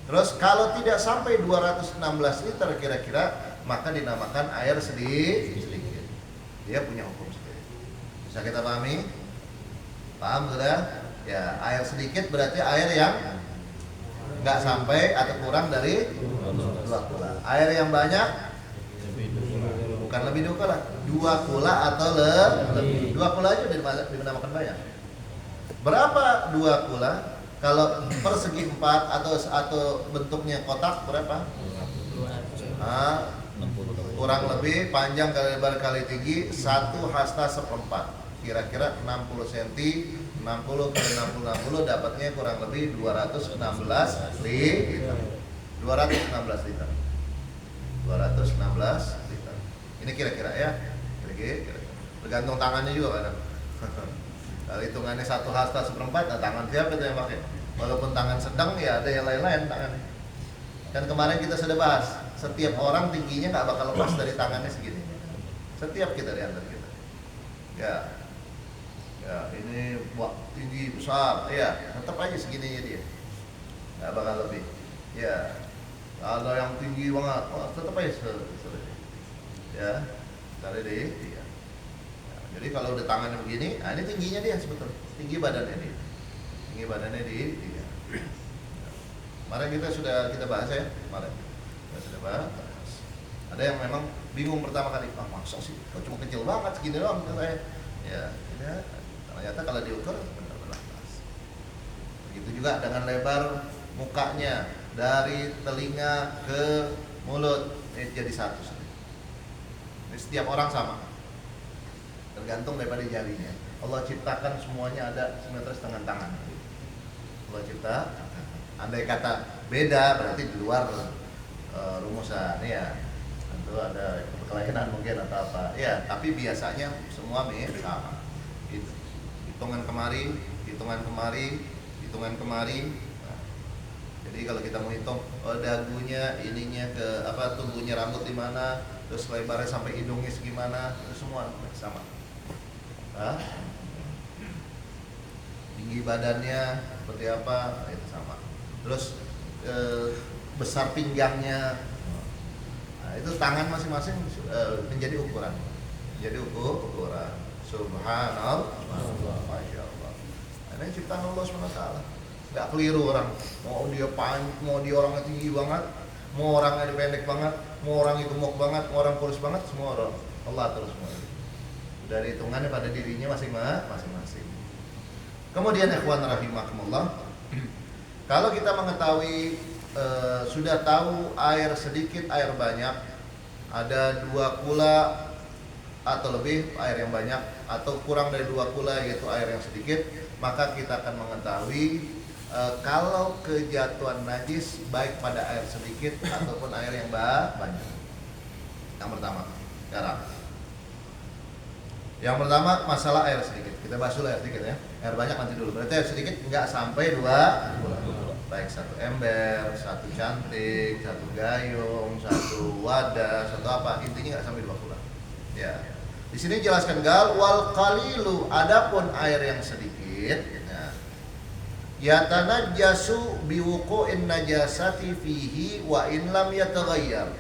Terus kalau tidak sampai 216 liter kira-kira, maka dinamakan air sedikit. Dia punya hukum sendiri. Bisa kita pahami? Paham sudah? Ya, air sedikit berarti air yang nggak sampai atau kurang dari 2 kula. Air yang banyak bukan lebih 2 kula, 2 kula atau lebih. 2 kula aja dinamakan banyak. Berapa 2 kula? Kalau persegi 4 atau bentuknya kotak berapa? Kurang lebih panjang kali lebar kali tinggi 1 hasta seperempat, kira-kira 60 cm. 60 kali 60 dapatnya kurang lebih 216 liter. 216 liter. 216 liter. Ini kira-kira ya. Kira-kira. Tergantung tangannya juga kadang. Kalau hitungannya 1 hasta seperempat, nah tangan siapa itu yang pakai? Walaupun tangan sedang ya ada yang lain-lain tangannya. Kan kemarin kita sudah bahas, setiap orang tingginya nggak bakal lepas dari tangannya segini. Setiap kita di antara kita. Ya ini wah, tinggi besar, ya tetap aja segininya dia, nggak bakal lebih. Ya kalau yang tinggi banget, wah, tetap aja ya cari deh. Ya. Jadi kalau udah tangannya begini, nah ini tingginya dia sebetulnya, tinggi badannya dia, dia. Kemarin kita bahas ya, kemarin kita sudah bahas. Ada yang memang bingung pertama kali, masa sih, kok cuma kecil banget segini doang kata saya. Ya, ternyata kalau diukur benar-benar pas. Begitu juga dengan lebar mukanya dari telinga ke mulut, jadi satu. Ini setiap orang sama, tergantung daripada jarinya. Allah ciptakan semuanya ada semeter setengah tangan. Allah cipta, andai kata beda berarti di luar rumusan ya. Tentu ada kelainan mungkin atau apa. Ya, tapi biasanya semua sama. Gitu. Hitungan kemari. Nah, jadi kalau kita mau hitung, dagunya, ininya ke apa, tubuhnya, rambut di mana, terus lebarnya sampai hidungnya segimana, itu semua sama. Tinggi badannya seperti apa, itu sama. Terus besar pinggangnya, nah, itu tangan masing-masing menjadi ukuran. Subhanallah, Masya Allah. Ini ciptaan Allah SWT. Nggak keliru orang. Mau dia orangnya tinggi banget, mau orangnya pendek banget, mau orang itu gemuk banget, mau orang kurus banget, semua orang Allah atur semua. Dari hitungannya pada dirinya masing-masing. Kemudian ikhwan rahimakumullah, kalau kita mengetahui sudah tahu air sedikit, air banyak, ada 2 kula atau lebih air yang banyak, atau kurang dari 2 kula yaitu air yang sedikit, maka kita akan mengetahui kalau kejatuhan najis baik pada air sedikit ataupun air yang banyak. Yang pertama, garam. Yang pertama masalah air sedikit. Kita bahas dulu air sedikit ya. Air banyak nanti dulu. Berarti air sedikit nggak sampai 2 kula. Baik 1 ember, 1 cantik, 1 gayung, 1 wadah, 1 apa, intinya nggak sampai 2 kula. Ya. Di sini jelaskan wal qalilu, adapun air yang sedikit, yatanajjasu biwuqu'in najasati fihi wa in lam yataghayyar,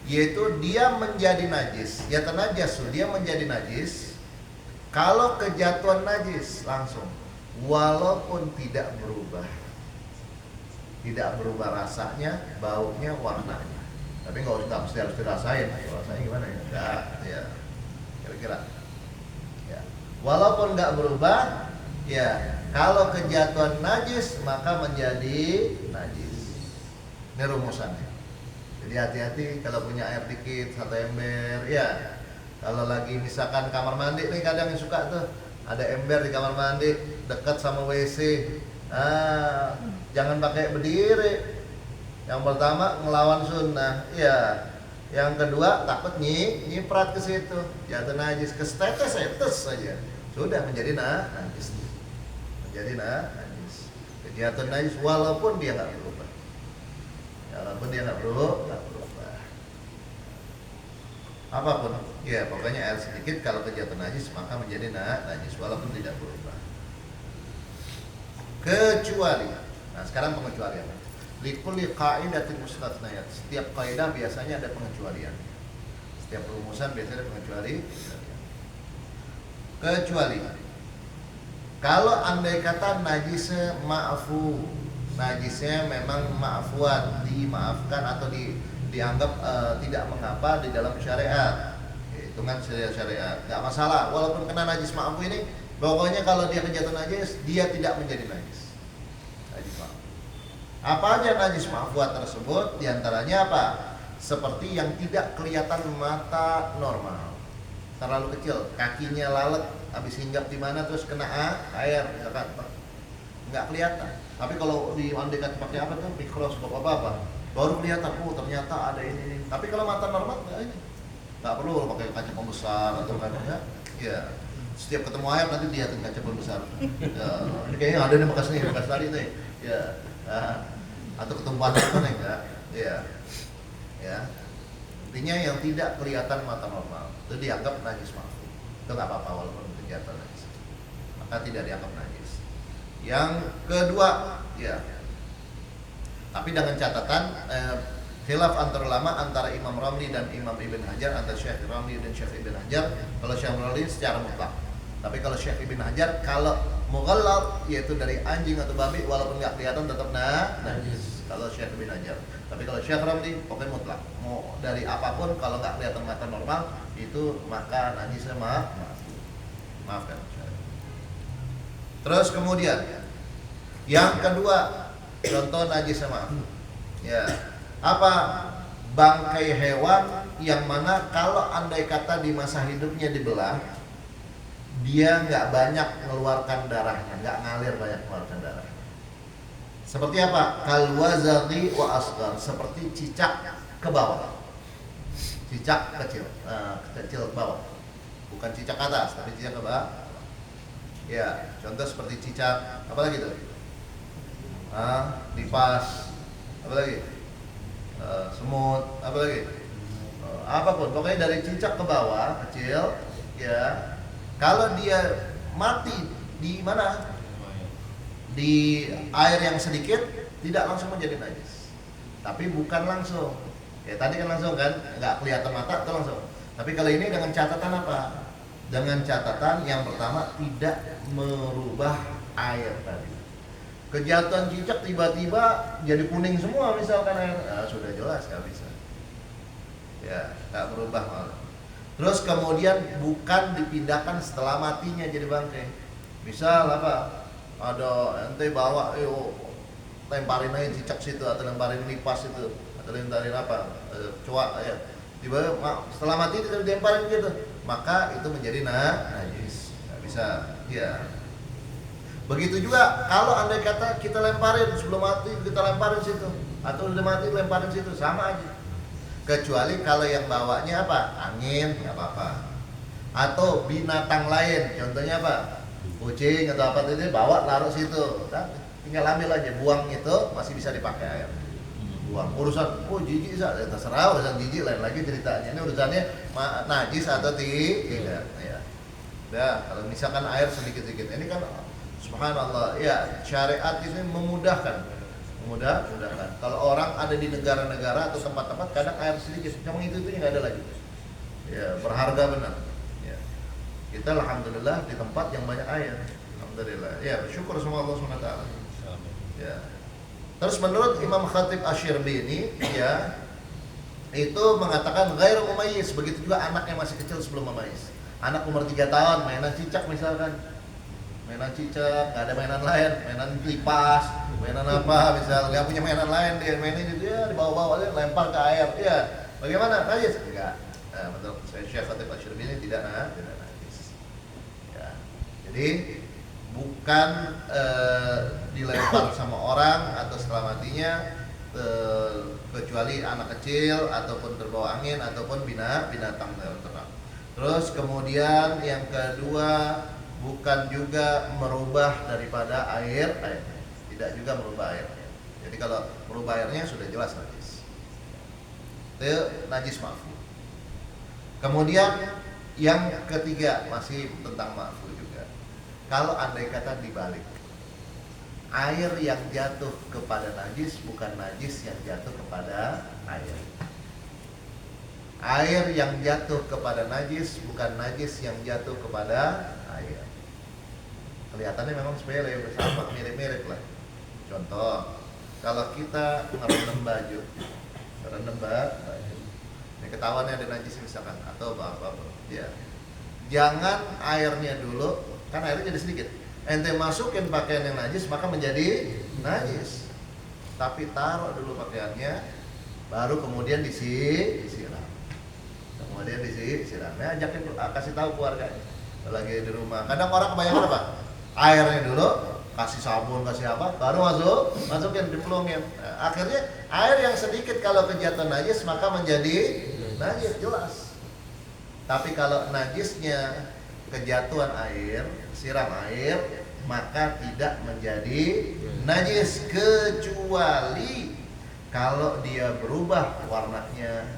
yaitu dia menjadi najis. Yatanajjasu, dia menjadi najis kalau kejatuhan najis langsung, walaupun tidak berubah rasanya, baunya, warnanya. Tapi nggak mesti harus dirasain. Rasanya gimana ya? Enggak, ya. Kira-kira. Ya. Walaupun nggak berubah, ya. Kalau kejatuhan najis maka menjadi najis. Ini rumusannya. Jadi hati-hati kalau punya air dikit, 1 ember, ya. Kalau lagi misalkan kamar mandi nih, kadang yang suka tuh ada ember di kamar mandi dekat sama WC. Jangan pakai berdiri. Yang pertama ngelawan sunnah, ya. Yang kedua takut nyiprat ke situ, jatuh najis, kesetes saja, sudah menjadi najis. Kejatuhan najis walaupun dia nggak berubah. Apapun, ya pokoknya air sedikit kalau kejatuhan najis maka menjadi najis walaupun tidak berubah. Kecuali, nah sekarang pengecualian. Likulli qaidatin mustathniyat. Setiap kaidah biasanya ada pengecualian. Setiap rumusan biasanya ada kecuali kalau andai kata najisnya ma'fu, najisnya memang ma'fuan, dimaafkan atau dianggap tidak mengapa di dalam syariat, hitungan syariat, nggak masalah. Walaupun kena najis ma'fu ini, pokoknya kalau dia kejatuhan najis, dia tidak menjadi najis. Najis mahfud. Apa aja najis mahfud tersebut? Di antaranya apa? Seperti yang tidak kelihatan mata normal, terlalu kecil, kakinya lalat, habis hinggap di mana terus kena air, misalkan, nggak kelihatan. Tapi kalau di dekat pakai apa tuh, mikroskop apa baru kelihatan, oh ternyata ada ini. Tapi kalau mata normal nggak perlu pakai kaca pembesar atau kaca, ya setiap ketemu air nanti lihatin kaca pembesar. Ya, ini kayaknya ada nih bekas tadi nih, ya, atau ketumpahan apa nih enggak, ya. Intinya yang tidak kelihatan mata normal itu dianggap najis mahfud. Itu nggak apa-apa walaupun kelihatan najis, maka tidak dianggap najis. Yang kedua, ya, tapi dengan catatan khilaf antar ulama antara Imam Ramli dan Imam Ibn Hajar, antara Syekh Ramli dan Syekh Ibn Hajar. Kalau Syekh Ramli secara mutlak, tapi kalau Syekh Ibn Hajar kalau mughallal, yaitu dari anjing atau babi, walaupun nggak kelihatan tetap najis. Kalau Syekh Ibn Hajar. Tapi kalau Syekh Ramli pokoknya mutlak, mau dari apapun kalau nggak kelihatan mata normal itu maka najisnya maafkan. Terus kemudian yang kedua, contoh najisnya ya, apa? Bangkai hewan yang mana kalau andai kata di masa hidupnya dibelah, dia nggak banyak mengeluarkan darahnya, nggak ngalir banyak mengeluarkan darah. Seperti apa? Kalwazaghi wa asghar, seperti cicak ke bawah, cicak kecil, kecil ke bawah, bukan cicak atas, tapi cicak ke bawah. Ya, contoh seperti cicak, apa lagi tuh? Lipas, apa lagi? Semut, apa lagi? Apapun, pokoknya dari cicak ke bawah kecil, ya. Kalau dia mati di mana? Di air yang sedikit, tidak langsung menjadi najis. Tapi bukan langsung. Ya tadi kan langsung kan, nggak kelihatan mata itu langsung. Tapi kalau ini dengan catatan apa? Dengan catatan yang pertama tidak merubah air tadi. Kejatuhan cicak tiba-tiba jadi kuning semua misalkan air, sudah jelas nggak bisa. Ya, nggak berubah malah. Terus kemudian bukan dipindahkan setelah matinya jadi bangkai. Misal apa? Ada ente bawa, lemparin aja cicak situ, atau lemparin lipas itu, atau lemparin apa, coak ya. Tiba setelah mati itu dilemparin gitu, maka itu menjadi najis, nggak bisa. Ya. Begitu juga kalau andai kata kita lemparin sebelum mati, kita lemparin situ, atau udah mati lemparin situ, sama aja. Kecuali kalau yang bawanya apa? Angin, nggak apa-apa. Atau binatang lain, contohnya apa? Kucing atau apa itu bawa taruh situ, tinggal ambil aja, buang itu masih bisa dipakai air. Buang. Urusan jijik terserah, urusan jijik lain lagi ceritanya. Ini urusannya najis atau tidak. Ya. Udah, kalau misalkan air sedikit-sedikit, ini kan subhanallah, ya syariat ini memudahkan. Kalau orang ada di negara-negara atau tempat-tempat kadang air sedikit, cuma itu nggak ada lagi. Ya, berharga benar. Ya. Kita alhamdulillah di tempat yang banyak air. Alhamdulillah. Ya, bersyukur sama Allah SWT. Ya. Terus menurut Imam Khatib Asy-Syirbini, ya, itu mengatakan ghairu mumayyiz, begitu juga anak yang masih kecil sebelum mumayyiz. Anak umur 3 tahun mainan cicak misalkan. Mainan cicak, nggak ada mainan lain, mainan lipas, mainan apa, misal nggak punya mainan lain, dia mainin itu ya dibawa-bawa aja, lempar ke air, ya bagaimana? Najis? Enggak. Nah, menurut saya Syekh Khatib Asy-Syirbini tidak najis. Ya. Jadi bukan dilempar sama orang atau setelah matinya, kecuali anak kecil ataupun terbawa angin ataupun binatang ternak. Terus kemudian yang kedua, bukan juga merubah daripada airnya, tidak juga merubah airnya. Jadi kalau merubah airnya sudah jelas najis. Itu najis mahfud. Kemudian yang ketiga masih tentang mahfud juga. Kalau andai kata dibalik, air yang jatuh kepada najis bukan najis yang jatuh kepada air. Air yang jatuh kepada najis bukan najis yang jatuh kepada air. Kelihatannya memang sepele, sama mirip-mirip lah. Contoh, kalau kita ngerendam baju, ini ketahuannya ada najis misalkan atau apa-apa, ya. Jangan airnya dulu, kan airnya jadi sedikit. ente masukin pakaian yang najis maka menjadi najis. Tapi taruh dulu pakaiannya, baru kemudian disiram. Kemudian disiram. Ya, ajakin, kasih tahu keluarganya lagi di rumah. Kadang orang kebanyakan apa? Airnya dulu, kasih sabun, kasih apa, baru masukin, dipelungin. Nah, akhirnya air yang sedikit kalau kejatuhan najis maka menjadi najis, jelas. Tapi kalau najisnya kejatuhan air, siram air, maka tidak menjadi najis kecuali kalau dia berubah warnanya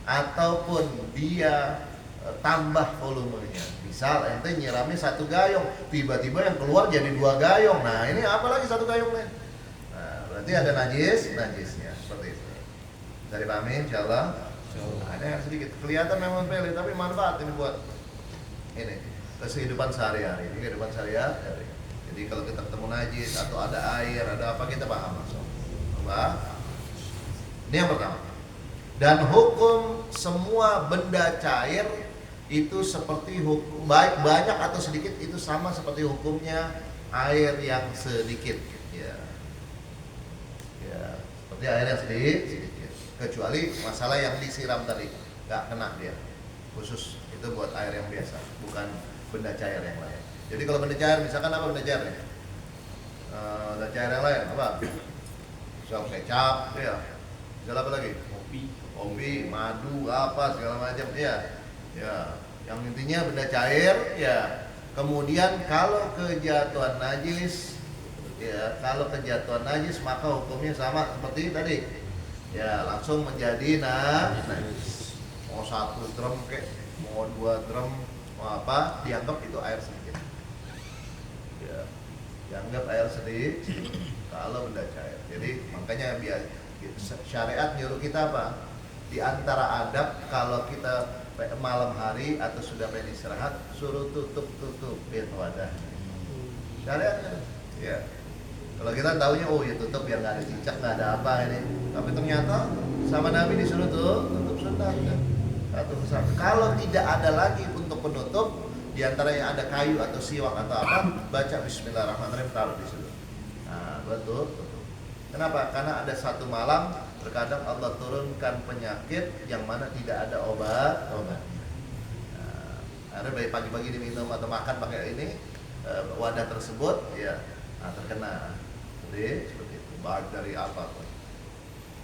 ataupun dia tambah volumenya. Misal ente nyiramnya 1 gayung, tiba-tiba yang keluar jadi 2 gayung. Nah, ini apalagi 1 gayung nih. Nah, berarti ada najisnya seperti itu. Dari pahami insyaallah. Ada yang sedikit kelihatan memang sepele tapi manfaat ini buat ini kehidupan sehari-hari. Ini kehidupan sehari-hari. Jadi kalau kita ketemu najis atau ada air, ada apa, kita paham langsung. Ini yang pertama. Dan hukum semua benda cair itu seperti hukum, baik banyak atau sedikit, itu sama seperti hukumnya air yang sedikit. Ya, seperti air yang sedikit. Kecuali masalah yang disiram tadi, nggak kena dia. Khusus itu buat air yang biasa, bukan benda cair yang lain. Jadi kalau benda cair, misalkan apa benda cair? Benda cair yang lain apa? Misal kecap, ya. Misal apa lagi? Kopi, madu, apa segala macam, ya. Yang intinya benda cair, ya. Kemudian kalau kejatuhan najis, ya, kalau kejatuhan najis maka hukumnya sama seperti tadi. Ya, langsung menjadi najis. Mau 1 drum kek, mau 2 drum, mau apa, dianggap itu air sedikit. Ya, dianggap air sedikit kalau benda cair. Jadi makanya syariat nyuruh kita apa? Di antara adab kalau kita malam hari atau sudah pengen istirahat, suruh tutupin wadah. Syariat, ya. Kalau kita taunya ya tutup biar nggak ada cicak, nggak ada apa ini. Tapi ternyata sama Nabi disuruh tutup sunnah. Kalau tidak ada lagi untuk penutup, di antara yang ada kayu atau siwak atau apa, baca Bismillahirrahmanirrahim, taruh di situ. Nah, betul. Kenapa? Karena ada 1 malam terkadang Allah turunkan penyakit yang mana tidak ada obat. Nah, karena dari pagi-pagi diminum atau makan pakai ini wadah tersebut, ya, terkena. Jadi seperti itu. Baik dari apa pun.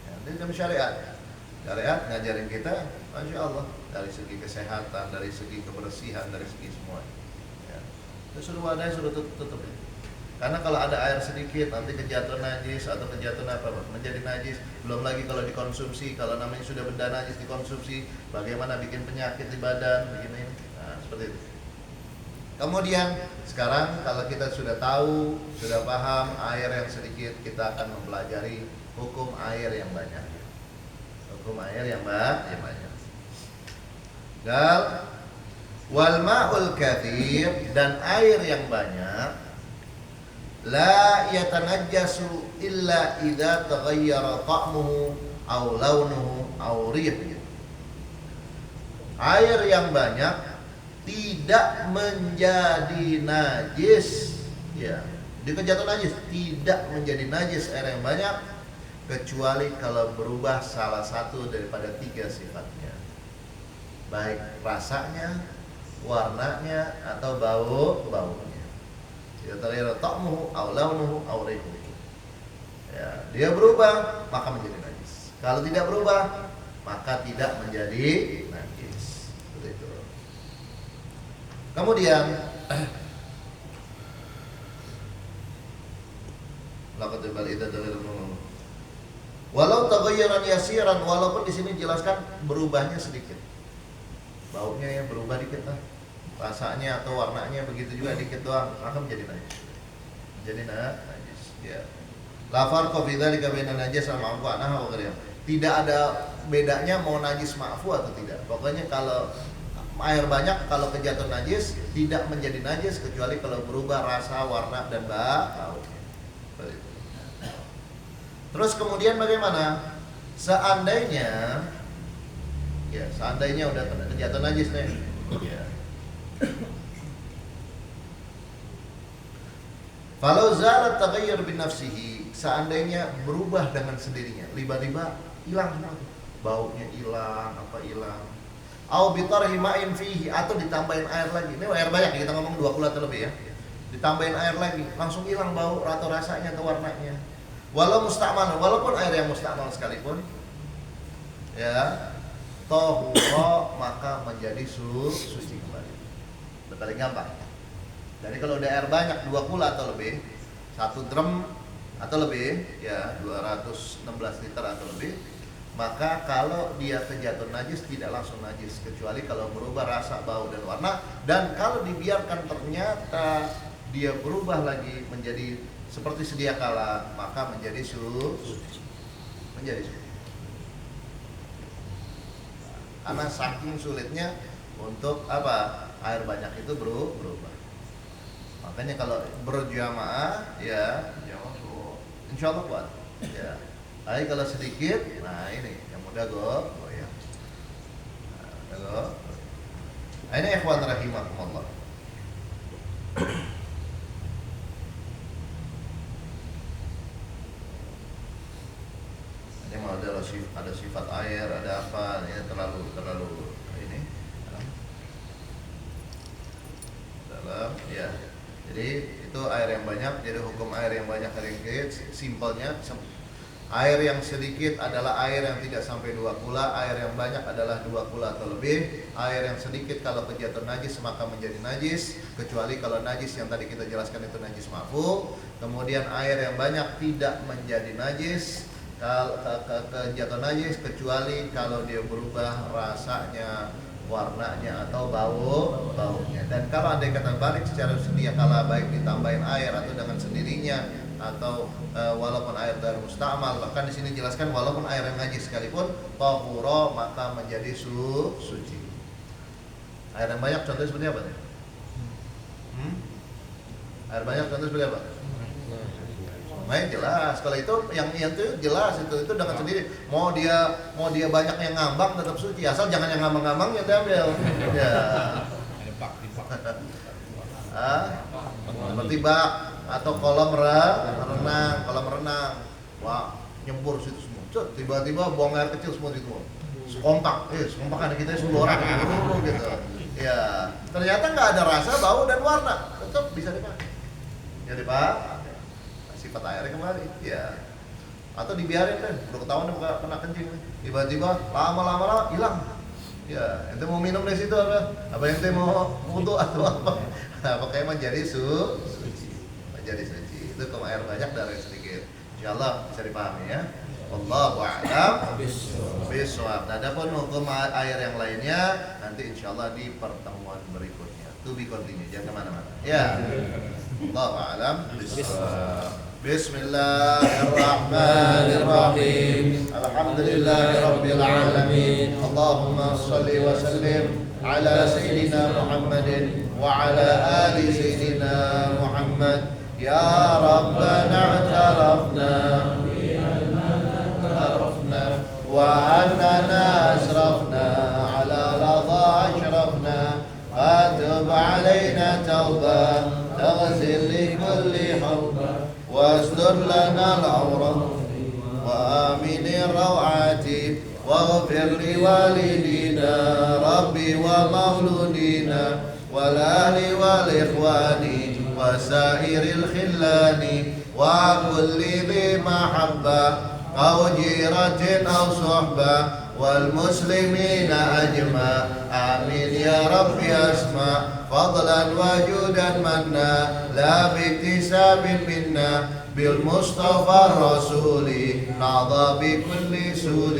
Ya, ini dalam syariat. Syariat ngajarin kita, masya Allah, dari segi kesehatan, dari segi kebersihan, dari segi semua. Ya. Terus suruh wadahnya suruh tutup. Karena kalau ada air sedikit nanti kejatuhan najis atau kejatuhan apa, menjadi najis. Belum lagi kalau dikonsumsi, kalau namanya sudah benda najis dikonsumsi, bagaimana bikin penyakit di badan, begini. Nah, seperti itu. Kemudian sekarang kalau kita sudah tahu, sudah paham air yang sedikit, kita akan mempelajari hukum air yang banyak. Hukum air yang banyak. Dan wal ma'ul katsir, dan air yang banyak, la yatanajjasu illa idza taghayyara ta'muhu aw launuhu aw rihuhu. Air yang banyak tidak menjadi najis, ya, di kejatuhan najis tidak menjadi najis air yang banyak kecuali kalau berubah salah satu daripada 3 sifatnya, baik rasanya, warnanya, atau baunya. Ya, taghayyara ta'muhu aw launuhu aw rihuhu. Ya, dia berubah maka menjadi najis. Kalau tidak berubah maka tidak menjadi najis. Seperti itu. Kemudian walau taghayyaran yasiran, walaupun di sini jelaskan berubahnya sedikit. Baunya yang berubah dikit lah. Rasanya atau warnanya begitu juga dikit doang, maka menjadi najis. Menjadi najis. Ya. La farqa fi dzalika bainan najis wal ma'fu anha wa ghairiha. Tidak ada bedanya mau najis ma'fu atau tidak. Pokoknya kalau air banyak, kalau kejatuhan najis tidak menjadi najis kecuali kalau berubah rasa, warna, dan bau. Terus kemudian bagaimana? Seandainya udah kejatuhan najis nih, ya. Falau zalat taghayyur bi nafsihi, seandainya berubah dengan sendirinya, tiba-tiba hilang semua tuh. Baunya hilang, apa hilang. Au bi tarhi ma'in fihi, atau ditambahin air lagi. Ini air banyak, kita ngomong 2 kula atau lebih ya. Ditambahin air lagi, langsung hilang bau atau rasanya atau warnanya. Walau musta'mal, walaupun air yang musta'mal sekalipun, ya, tahura, maka menjadi suci kembali. Paling gampang. Jadi kalau udah air banyak 2 kula atau lebih, 1 drum atau lebih, ya 216 liter atau lebih, maka kalau dia kejatuhan najis tidak langsung najis, kecuali kalau berubah rasa, bau dan warna. Dan kalau dibiarkan ternyata dia berubah lagi menjadi seperti sedia kala, maka menjadi suci. Menjadi suci. Karena saking sulitnya untuk apa? Air banyak itu berubah. Makanya kalau berjamaah, ya insya Allah kuat. Ya. Tapi kalau sedikit, nah ini yang mudah goyang. Nah, ini ikhwan rahimakumullah. Ini mau ada sifat air, ada apa? Ini terlalu ini dalam ya. Jadi itu air yang banyak. Jadi hukum air yang banyak simpelnya. Air yang sedikit adalah air yang tidak sampai 2 kula, air yang banyak adalah 2 kula atau lebih. Air yang sedikit kalau kejatuhan najis maka menjadi najis, kecuali kalau najis yang tadi kita jelaskan itu najis ma'fu. Kemudian air yang banyak tidak menjadi najis, kejatuhan najis, kecuali kalau dia berubah rasanya, warnanya atau baunya. Dan kalau andai kata balik secara sedia kala, baik ditambahin air atau dengan sendirinya, atau walaupun air dari musta'mal, bahkan di sini jelaskan walaupun air yang najis sekalipun, tahura, maka menjadi suci. Air yang banyak contohnya seperti apa? Air banyak contohnya seperti apa? Main jelas. Kalau itu yang itu jelas, itu dengan sendiri. Mau dia banyak yang ngambang tetap suci, asal jangan yang ngambang-ngambang ya diambil. Ya. Seperti bak atau kolam renang. Wah, nyebur situ semua. Tiba-tiba buang air kecil semua situ. Sekompak ada kita 10 orang gitu. Ya, ternyata nggak ada rasa, bau dan warna, tetap bisa dipakai. Ya dipakai. Sifat airnya kembali. Ya. Atau dibiarin deh, udah ketahuan kena kencing. Tiba-tiba lama-lama hilang. Ya, ente mau minum dari situ apa ente mau wudu atau apa? Nah, pokoknya menjadi suci. Menjadi suci. Itu kalau air banyak dan air sedikit. Insyaallah bisa dipahami ya. Wallahu a'lam bishawab. Nah, adapun hukum air yang lainnya nanti insyaallah di pertemuan berikutnya. To be continue, jangan kemana-mana. Ya. Wallahu a'lam bishawab. Bismillahirrahmanirrahim. Alhamdulillahirabbil alamin. Allahumma shalli wa sallim ala sayyidina Muhammadin wa ala ali sayyidina Muhammad. Ya Rabbana i'tarafna wa annana asrafna ala ladha ashrafna fatub alayna tawbah taghsil li kulli hawbah واستر لنا العورة وآمن الروعات واغفر لوالدينا ربي ومولودينا والآل والإخوان وسائر الخلان وكل ذي محبة أو جيرة أو صحبة والمسلمين أجمع آمين يا رب أسمع فضلا وجودا منا لا باكتساب منا بالمصطفى الرسول نعضى بكل سول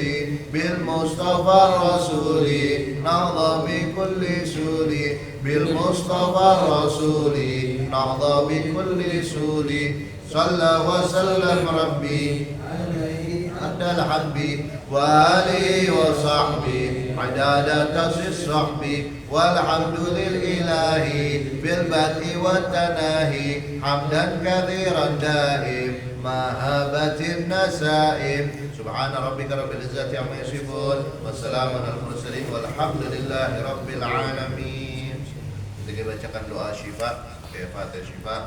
بالمصطفى الرسول نعضى بكل سول بالمصطفى الرسول نعضى بكل سول صلى وسلم ربي عدى الحب وآله وصحبه عداد تصي الصحب والحمد للإله بالبدء والتناهي حمدا كثيرا دائم ما هابت النسائم سبحان ربك رب العزة عما يصفون والسلام على المرسلين والحمد لله رب العالمين. Kita bacakan doa syifa, Fatihah syifa.